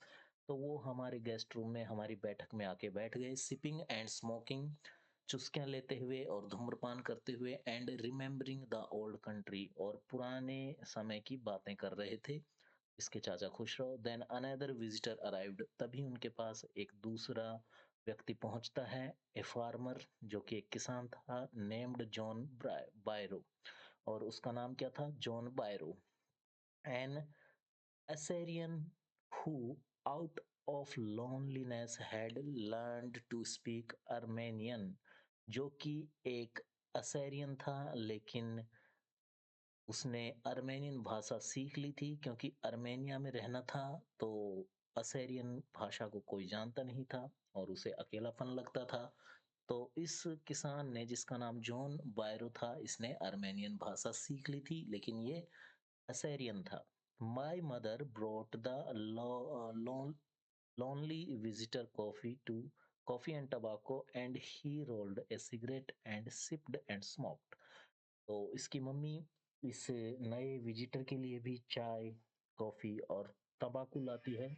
तो वो हमारे गेस्ट रूम में हमारी बैठक में आके बैठ गए, सिपिंग एंड स्मोकिंग, चुस्कियां लेते हुए और धूम्रपान करते हुए, and remembering the old country, और पुराने समय की बातें कर रहे थे। इसके चाचा खुश रहो। देन अनदर विजिटर अराइव्ड, तभी उनके पास एक दूसरा व्यक्ति पहुंचता है, ए फार्मर, जो कि एक किसान था, नेम्ड जॉन बायरो, और उसका नाम क्या था? John Byro. An Assyrian who, out of loneliness, had learned to speak Armenian, जो कि एक असेरियन था लेकिन उसने अर्मेनियन भाषा सीख ली थी, क्योंकि अर्मेनिया में रहना था तो असेरियन भाषा को कोई जानता नहीं था और उसे अकेलापन लगता था। तो इस किसान ने, जिसका नाम जॉन बायरो था, इसने अर्मेनियन भाषा सीख ली थी लेकिन ये असेरियन था। My mother brought the lonely visitor coffee and tobacco, and he rolled a cigarette and sipped and smoked. तो इसकी मम्मी इस नए विजिटर के लिए भी चाय, कॉफी और तंबाकू लाती है।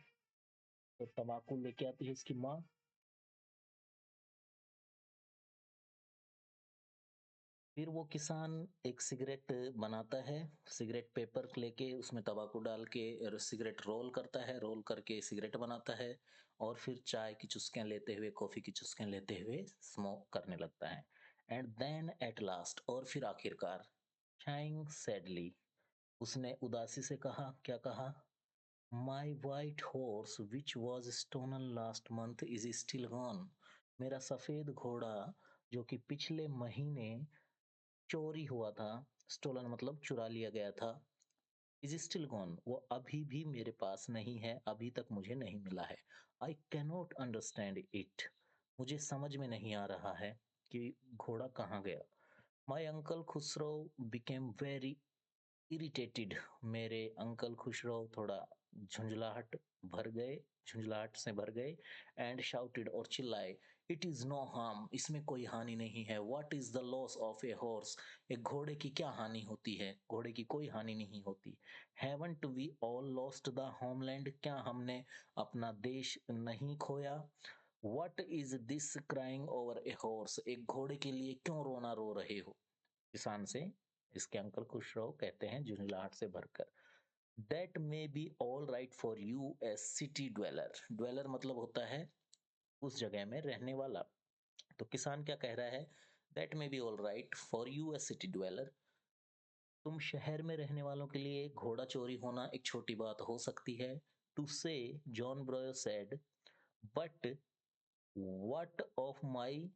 तो तंबाकू लेके आती है इसकी माँ। फिर वो किसान एक सिगरेट बनाता है, सिगरेट पेपर लेके उसमें तंबाकू डाल के सिगरेट रोल करता है, रोल करके सिगरेट बनाता है, और फिर चाय की चुस्कियां लेते हुए, कॉफी की चुस्कियां लेते हुए स्मोक करने लगता है। एंड देन एट लास्ट, और फिर आखिरकार, शाइंग सैडली, उसने उदासी से कहा, क्या कहा? My white horse which was stolen last month is still gone, मेरा सफेद घोड़ा जो कि पिछले महीने चोरी हुआ था, स्टोलन मतलब चुरा लिया गया था, इज स्टिल गॉन, वो अभी भी मेरे पास नहीं है, अभी तक मुझे नहीं मिला है। आई कैनॉट अंडरस्टैंड इट, मुझे समझ में नहीं आ रहा है कि घोड़ा कहाँ गया। माई uncle Khusro became very irritated, मेरे अंकल खुशरो थोड़ा झुंझलाहट भर गए झुंझलाहट से भर गए, एंड शाउटेड, और चिल्लाए, इट इज नो हार्म, इसमें कोई हानि नहीं है। What is the loss of A horse, एक घोड़े की क्या हानि होती है? घोड़े की कोई हानि नहीं होती। Haven't we all lost the homeland, क्या हमने अपना देश नहीं खोया? What is this crying over a horse, एक घोड़े के लिए क्यों रोना रो रहे हो? किसान से इसके अंकल खुशरो कहते हैं झुंझलाहट से भरकर, that may be all right for U A city dweller. Dweller मतलब होता है उस जगह में रहने वाला। तो किसान क्या कह रहा है, that may be all right for U A city dweller, तुम शहर में रहने वालों के लिए घोड़ा चोरी होना एक छोटी बात हो सकती है। To say, John Byro said, but what of my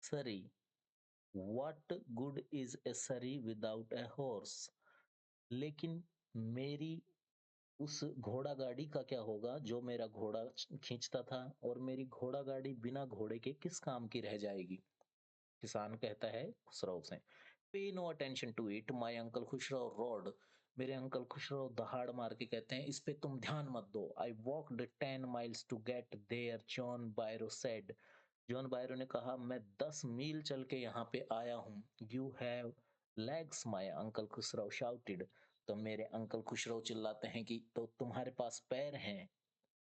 surrey, what good is a सरी विदाउट ए हॉर्स, लेकिन मेरी उस घोड़ा गाड़ी का क्या होगा जो मेरा घोड़ा खींचता था, और मेरी घोड़ा गाड़ी बिना घोड़े के किस काम की रह जाएगी? किसान कहता है खुसरो से, pay no attention to it my uncle Khusro roared, मेरे अंकल खुशरो दहाड़ मार के कहते हैं, इस पे तुम ध्यान मत दो। I walked 10 miles to get there, John Byro said, John Byro ने कहा मैं 10 मील चल के यहाँ पे आया हूँ। You have legs my uncle Khusro shouted, तो मेरे अंकल खुशरो चिल्लाते हैं कि तो तुम्हारे पास पैर हैं,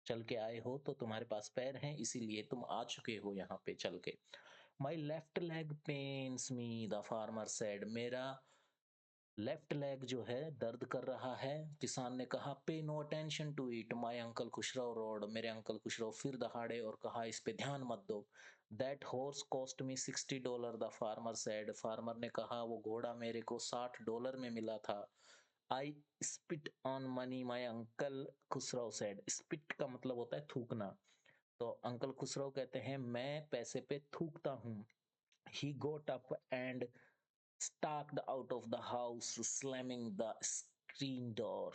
चल के आए हो तो तुम्हारे पास पैर हैं, इसीलिए तुम आ चुके हो यहाँ पे चल के। My left leg pens me, the farmer said, मेरा लेफ्ट लेग जो है दर्द कर रहा है। किसान ने कहा, pay no attention to it my uncle Khusro roared, मेरे अंकल खुशरो फिर दहाड़े और कहा इस पे ध्यान मत दो। That horse cost me $60, the farmer said, farmer ने कहा वो घोड़ा मेरे को $60 में मिला था। आई spit on money my uncle Khusro said, spit का मतलब होता है थूकना, तो अंकल खुसरो कहते हैं मैं पैसे पे थूकता हूँ। He got up and stalked out of the house, slamming the screen door,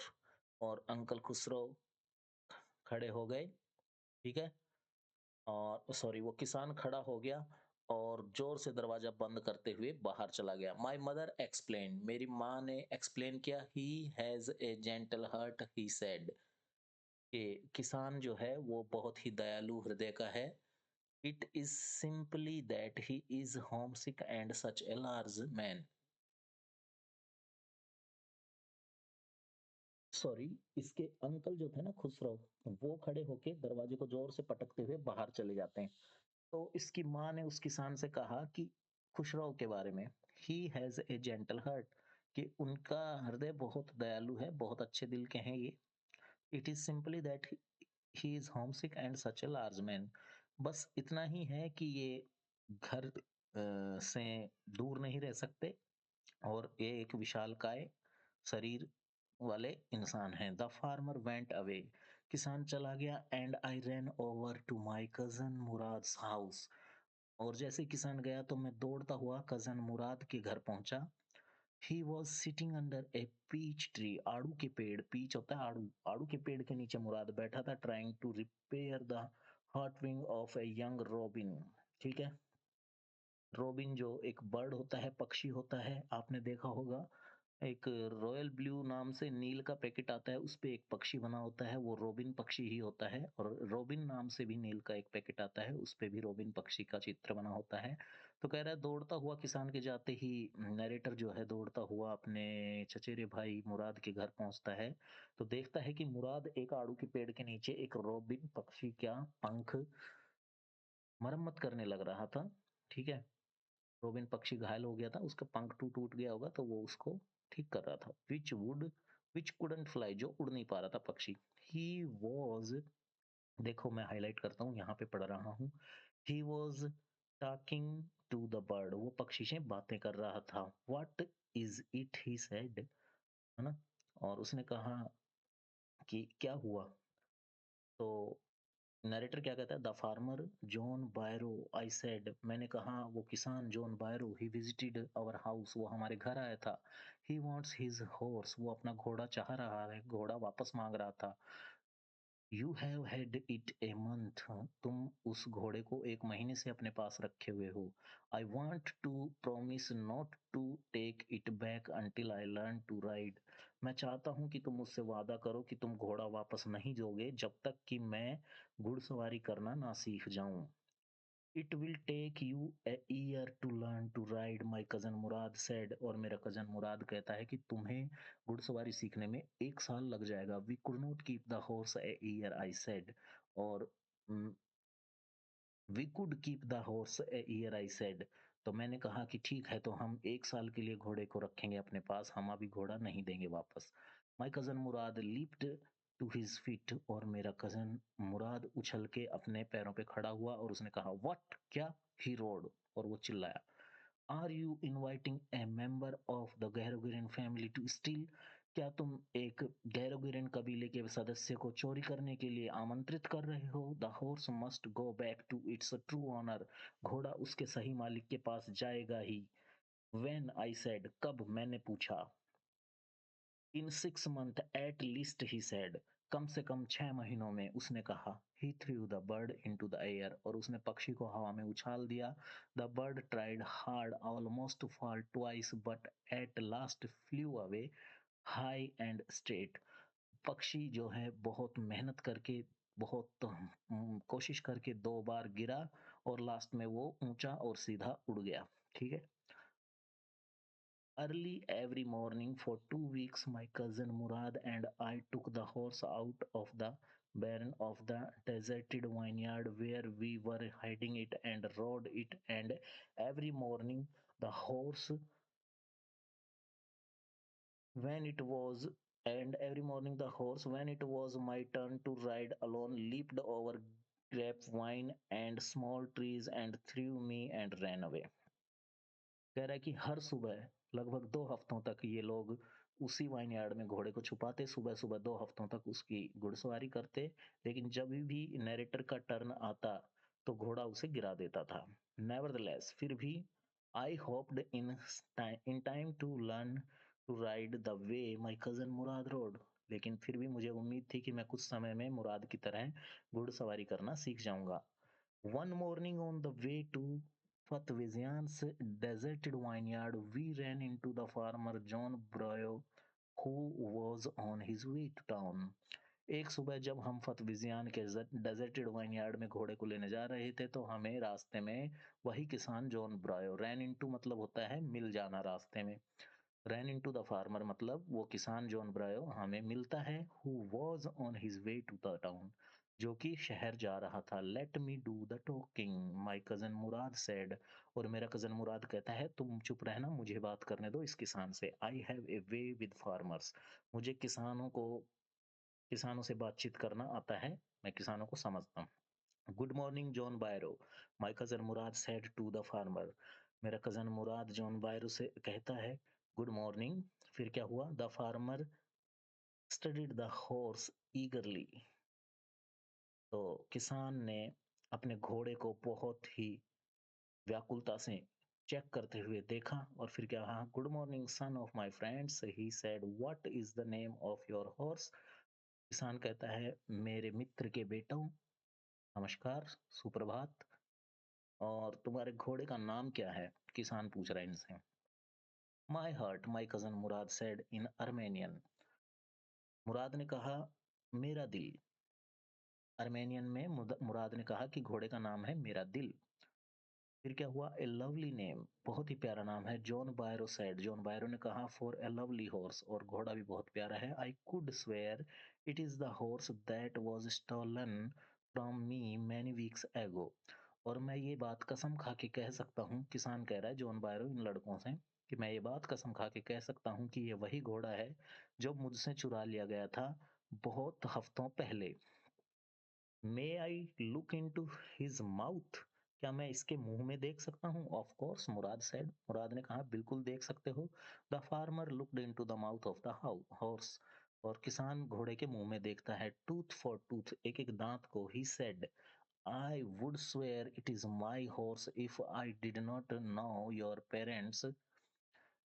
और अंकल खुसरो खड़े हो गए, ठीक है, और सॉरी वो किसान खड़ा हो गया और जोर से दरवाजा बंद करते हुए बाहर चला गया। माई मदर एक्सप्लेन, मेरी माँ ने एक्सप्लेन किया, he has a gentle heart he said, कि किसान जो है वो बहुत ही दयालु हृदय का है। It is simply that he is home sick and such a large man, sorry, इसके अंकल जो थे ना खुसरो, वो खड़े होके दरवाजे को जोर से पटकते हुए बाहर चले जाते हैं। तो इसकी माँ ने उस किसान से कहा कि खुशरो के बारे में, he has a gentle heart, कि उनका हृदय बहुत दयालु है, बहुत अच्छे दिल के हैं ये। It is simply that he is home sick and such a large man, बस इतना ही है कि ये घर से दूर नहीं रह सकते और ये एक विशालकाय शरीर वाले इंसान हैं। द फार्मर वेंट अवे, किसान चला गया, and I ran over to my cousin Murad house, और जैसे ही किसान गया तो मैं दौड़ता हुआ कजन मुराद के घर पहुंचा। He was sitting under a peach tree, आड़ू के पेड़, पीच होता है आड़ू, आड़ू के पेड़ के नीचे मुराद बैठा था, trying to repair the hot wing of a young robin, ठीक है। रोबिन जो एक बर्ड होता है, पक्षी होता है, आपने देखा होगा, एक रॉयल ब्लू नाम से नील का पैकेट आता है, उस पे एक पक्षी बना होता है, वो रोबिन पक्षी ही होता है। और रोबिन नाम से भी नील का एक पैकेट आता है, उस पे भी रोबिन पक्षी का चित्र बना होता है। तो कह रहा है दौड़ता हुआ किसान के जाते ही नरेटर जो है दौड़ता हुआ अपने चचेरे भाई मुराद के घर पहुंचता है, तो देखता है कि मुराद एक आड़ू के पेड़ के नीचे एक रोबिन पक्षी का पंख मरम्मत करने लग रहा था, ठीक है। रोबिन पक्षी घायल हो गया था, उसका पंख टूट गया होगा, तो वो उसको ठीक कर रहा था। विच कुडंट फ्लाई, जो उड़ नहीं पा रहा था पक्षी। ही वॉज, देखो मैं हाईलाइट करता हूँ, यहाँ पे पढ़ रहा हूँ। He was talking to the bird, वो पक्षी से बातें कर रहा था। What is it, he said, है ना। और उसने कहा कि क्या हुआ, तो नरेटर क्या कहता है, the farmer John Byro, I said, मैंने कहा वो किसान John Byro, he visited our house, वो हमारे घर आया था। ही वांट्स हिज हॉर्स, वो अपना घोड़ा चाह रहा है, घोड़ा वापस मांग रहा था। You have had it a month, तुम उस घोड़े को 1 महीने से अपने पास रखे हुए हो। I want to promise not to take it back until I learn to ride, मैं चाहता हूँ कि तुम मुझसे वादा करो कि तुम घोड़ा वापस नहीं दोगे जब तक कि मैं घुड़सवारी करना ना सीख जाऊं। It will take you a year to learn to ride my cousin Murad said, और मेरा कजन मुराद कहता है कि तुम्हें घुड़सवारी सीखने में 1 साल लग जाएगा। We could not keep the horse a year, I said, और we could keep the horse a year I said. तो मैंने कहा कि ठीक है, तो हम 1 साल के लिए घोड़े को रखेंगे अपने पास, हम अभी घोड़ा नहीं देंगे वापस। My cousin Murad leaped to his feet, और मेरा कजन मुराद उछल के अपने पैरों पे खड़ा हुआ और उसने कहा व्हाट, क्या? ही रोड, और वो चिल्लाया, are you inviting a member of the Garoghlanian family to steal? क्या तुम एक गैरोगिरिन कबीले के सदस्य को चोरी करने के लिए आमंत्रित कर रहे हो? The horse must go back to its true honour. घोड़ा उसके सही मालिक के पास जाएगा ही। व्हेन आई सेड, कब? मैंने पूछा। In 6 months at least he said, कम से कम 6 महीनों में, उसने कहा। He threw the bird into the air, और उसने पक्षी को हवा में उछाल दिया। The bird tried hard almost to fall twice but at last flew away high and straight. पक्षी जो है बहुत मेहनत करके, बहुत कोशिश करके 2 बार गिरा, और लास्ट में वो ऊंचा और सीधा उड़ गया। ठीक है। Early every morning for 2 weeks, my cousin Murad and I took the horse out of the barn of the deserted vineyard where we were hiding it and rode it. And every morning, the horse, when it was, when it was my turn to ride alone, leaped over grapevine and small trees and threw me and ran away. कह रहा है कि हर सुबह लगभग 2 हफ्तों तक ये लोग उसी वाइन यार्ड में घोड़े को छुपाते, सुबह सुबह 2 हफ्तों तक उसकी घुड़सवारी करते, लेकिन जब भी नैरेटर का टर्न आता तो घोड़ा उसे गिरा देता था। नेवरदलेस, फिर भी, I hoped in time to learn to ride the way my cousin Murad rode. लेकिन फिर भी मुझे उम्मीद थी कि मैं कुछ समय में मुराद की तरह घुड़सवारी करना सीख जाऊंगा। One morning on the way to Fatvizian's deserted vineyard, we ran into the farmer John Broyo, who was on his way to town. एक सुबह जब हम फतविजियान के डेजर्टेड वाइनयार्ड में घोड़े को लेने जा रहे थे, तो हमें रास्ते में वही किसान जॉन ब्रायो, रैन इनटू मतलब होता है मिल जाना रास्ते में, रैन इनटू द फार्मर मतलब वो किसान जॉन ब्रायो हमें मिलता है, who was on his way to the town, जो कि शहर जा रहा था। Let me do the talking, my cousin Murad said, और मेरा कजन मुराद कहता है तुम चुप रहना, मुझे बात करने दो इस किसान से। आई have a way with farmers, मुझे किसानों से बातचीत करना आता है, मैं किसानों को समझता हूँ। Good morning John Byro, my cousin Murad said to the farmer, मेरा कजन मुराद जॉन बायरो से कहता है गुड मॉर्निंग। फिर क्या हुआ? The farmer studied the horse eagerly, तो किसान ने अपने घोड़े को बहुत ही व्याकुलता से चेक करते हुए देखा, और फिर क्या कहा? Good morning son of my friends, he said, what is the name of your horse? किसान कहता है मेरे मित्र के बेटों, नमस्कार, सुप्रभात, और तुम्हारे घोड़े का नाम क्या है? किसान पूछ रहा है इनसे। My heart, my cousin Murad said in Armenian, Murad ने कहा मेरा दिल। अर्मेनियन में मुराद ने कहा कि घोड़े का नाम है मेरा दिल। फिर क्या हुआ? ए लवली नेम, बहुत ही प्यारा नाम है। John Byro said, John Byro ने कहा फॉर ए लवली हॉर्स, और घोड़ा भी बहुत प्यारा है। I could swear it is the horse that was stolen from me many weeks ago, और मैं ये बात कसम खा के कह सकता हूँ, किसान कह रहा है जॉन बायरो इन लड़कों से, कि मैं ये बात कसम खा के कह सकता हूँ कि ये वही घोड़ा है जो मुझसे चुरा लिया गया था बहुत हफ्तों पहले। May I look into his mouth, क्या मैं इसके मुंह में देख सकता हूँ? ऑफ कोर्स, मुराद सेड, मुराद ने कहा बिल्कुल देख सकते हो। The farmer looked into the mouth of the horse, और किसान घोड़े के मुंह में देखता है, टूथ फॉर टूथ, एक एक दांत को। He said, I would swear it is my horse if I did not know your parents,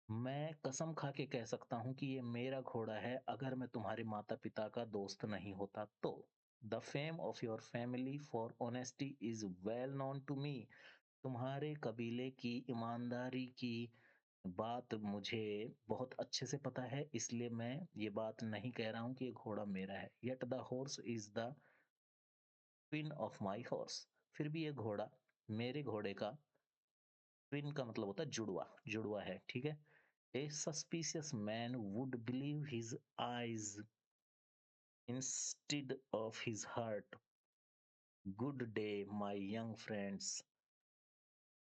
मैं कसम खा के कह सकता हूँ कि ये मेरा घोड़ा है अगर मैं तुम्हारे माता पिता का दोस्त नहीं होता तो। The fame of your family for honesty is well known to me, तुम्हारे कबीले की ईमानदारी की बात मुझे बहुत अच्छे से पता है, इसलिए मैं ये बात नहीं कह रहा हूँ कि ये घोड़ा मेरा है। Yet the horse is the twin of my horse, फिर भी ये घोड़ा मेरे घोड़े का, ट्विन का मतलब होता है जुड़वा, जुड़वा है। ठीक है। A suspicious man would believe his eyes instead of his heart, good day my young friends,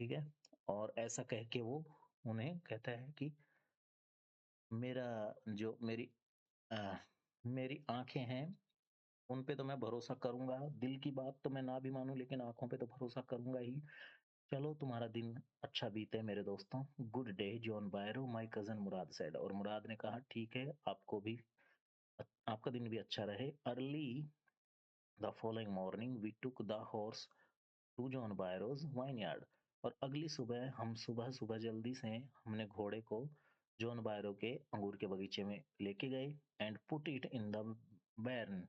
ठीक है? और ऐसा कह के वो उन्हें कहता है कि मेरा जो अ, मेरी आँखें हैं, उन पे तो मैं भरोसा करूँगा, दिल की बात तो मैं ना भी मानूँ लेकिन आँखों पे तो भरोसा करूँगा ही। चलो तुम्हारा दिन अच्छा बीते मेरे दोस्तों। Good day John बायरो my cousin Murad said. और मुराद ने कहा ठीक है, आपको भी आपका दिन भी अच्छा रहे। Early the following morning we took the horse to John Byro's vineyard. और अगली सुबह हम सुबह-सुबह जल्दी से हमने घोड़े को जॉन बायरो के अंगूर के बगीचे में लेके गए and put it in the barn.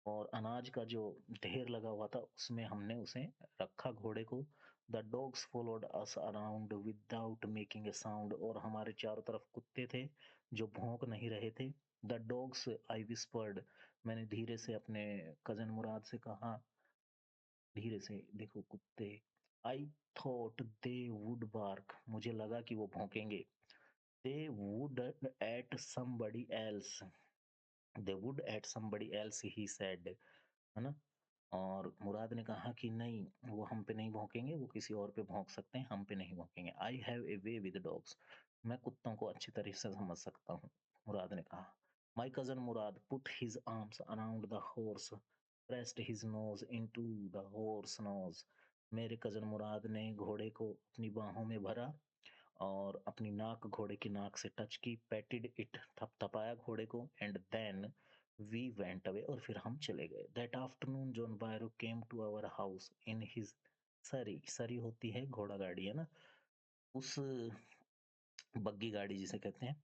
और अनाज का जो ढेर लगा हुआ था उसमें हमने उसे रखा घोड़े को। The dogs followed us around without making a sound. और हमारे चारों तरफ कुत्ते थे जो भौंक नहीं रहे थे। The dogs I whispered. मैंने धीरे से अपने कजन मुराद से कहा, धीरे से, देखो कुत्ते। I thought they would bark. मुझे लगा कि वो भौंकेंगे। They would at somebody else. They would at somebody else he said, है ना? और मुराद ने कहा कि नहीं, वो हम पे नहीं भौंकेंगे, वो किसी और पे भौंक सकते हैं, हम पे नहीं भौंकेंगे। I have a way with dogs. मैं कुत्तों को अच्छी तरह से समझ सकता हूँ, मुराद ने कहा। My cousin Murad put his arms around the horse, pressed his nose into the horse nose. मेरे कजन मुराद ने घोड़े को अपनी बाहों में भरा और अपनी नाक घोड़े की नाक से टच की, पैटेड इट, थपथपाया घोड़े को, and then we went away. और फिर हम चले गए। That afternoon John Byro came to our house in his surrey. Surrey होती है घोड़ा गाड़ी, है ना? उस बग्गी गाड़ी जिसे कहते हैं,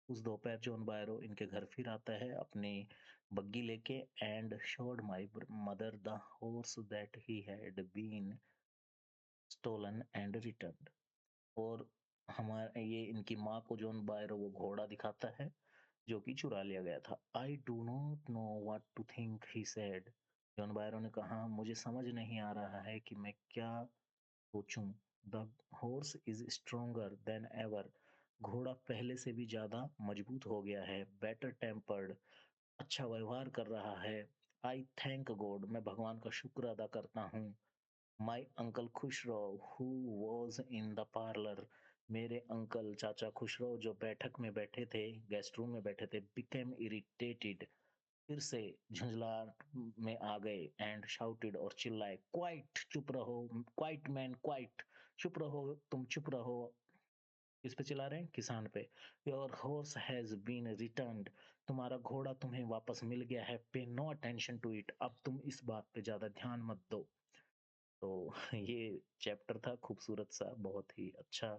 उस दोपहर जॉन बायरो इनके घर फिर आता है अपनी बग्गी लेके and showed my mother the horse that he had been stolen and returned. और हमारे ये इनकी माँ को जॉन बायरो वो घोड़ा दिखाता है जो कि चुरा लिया गया था। I do not know what to think he said. John Byro ने कहा, मुझे समझ नहीं आ रहा है कि मैं क्या सोचूं। The horse is stronger then ever. घोड़ा पहले से भी ज्यादा मजबूत हो गया है। बेटर टेम्पर्ड, अच्छा व्यवहार कर रहा है। आई थैंक गॉड, मैं भगवान का शुक्र अदा करता हूँ। My uncle Khusro who was in the parlour. मेरे अंकल चाचा खुशरो जो बैठक में बैठे थे, गेस्ट रूम में बैठे थे, बिकेम इरिटेटेड, फिर से झुंझलाहट में आ गए एंड शाउटेड और चिल्लाए, क्वाइट, चुप रहो, क्वाइट मैन क्वाइट, चुप रहो, तुम चुप रहो। किस पे चिल्ला रहे हैं? किसान पे। Your horse has been returned. तुम्हारा घोड़ा तुम्हें वापस मिल गया है। पे नो अटेंशन टू इट। अब तुम इस बात पे ज्यादा ध्यान मत दो। तो ये चैप्टर था खूबसूरत सा, बहुत ही अच्छा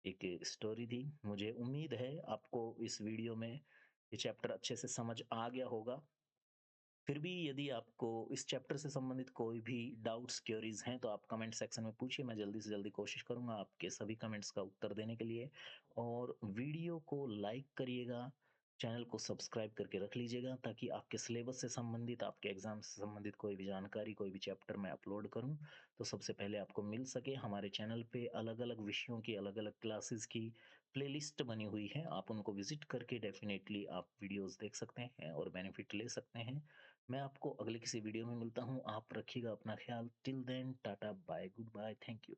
एक स्टोरी थी। मुझे उम्मीद है आपको इस वीडियो में ये चैप्टर अच्छे से समझ आ गया होगा। फिर भी यदि आपको इस चैप्टर से संबंधित कोई भी डाउट्स, क्वेरीज हैं तो आप कमेंट सेक्शन में पूछिए। मैं जल्दी से जल्दी कोशिश करूंगा आपके सभी कमेंट्स का उत्तर देने के लिए। और वीडियो को लाइक करिएगा, चैनल को सब्सक्राइब करके रख लीजिएगा ताकि आपके सिलेबस से संबंधित, आपके एग्जाम से संबंधित कोई भी जानकारी, कोई भी चैप्टर मैं अपलोड करूं तो सबसे पहले आपको मिल सके। हमारे चैनल पे अलग अलग विषयों की, अलग अलग क्लासेस की प्लेलिस्ट बनी हुई है, आप उनको विजिट करके डेफिनेटली आप वीडियोस देख सकते हैं और बेनिफिट ले सकते हैं। मैं आपको अगले किसी वीडियो में मिलता हूँ। आप रखिएगा अपना ख्याल। Till then tata bye good bye, thank you.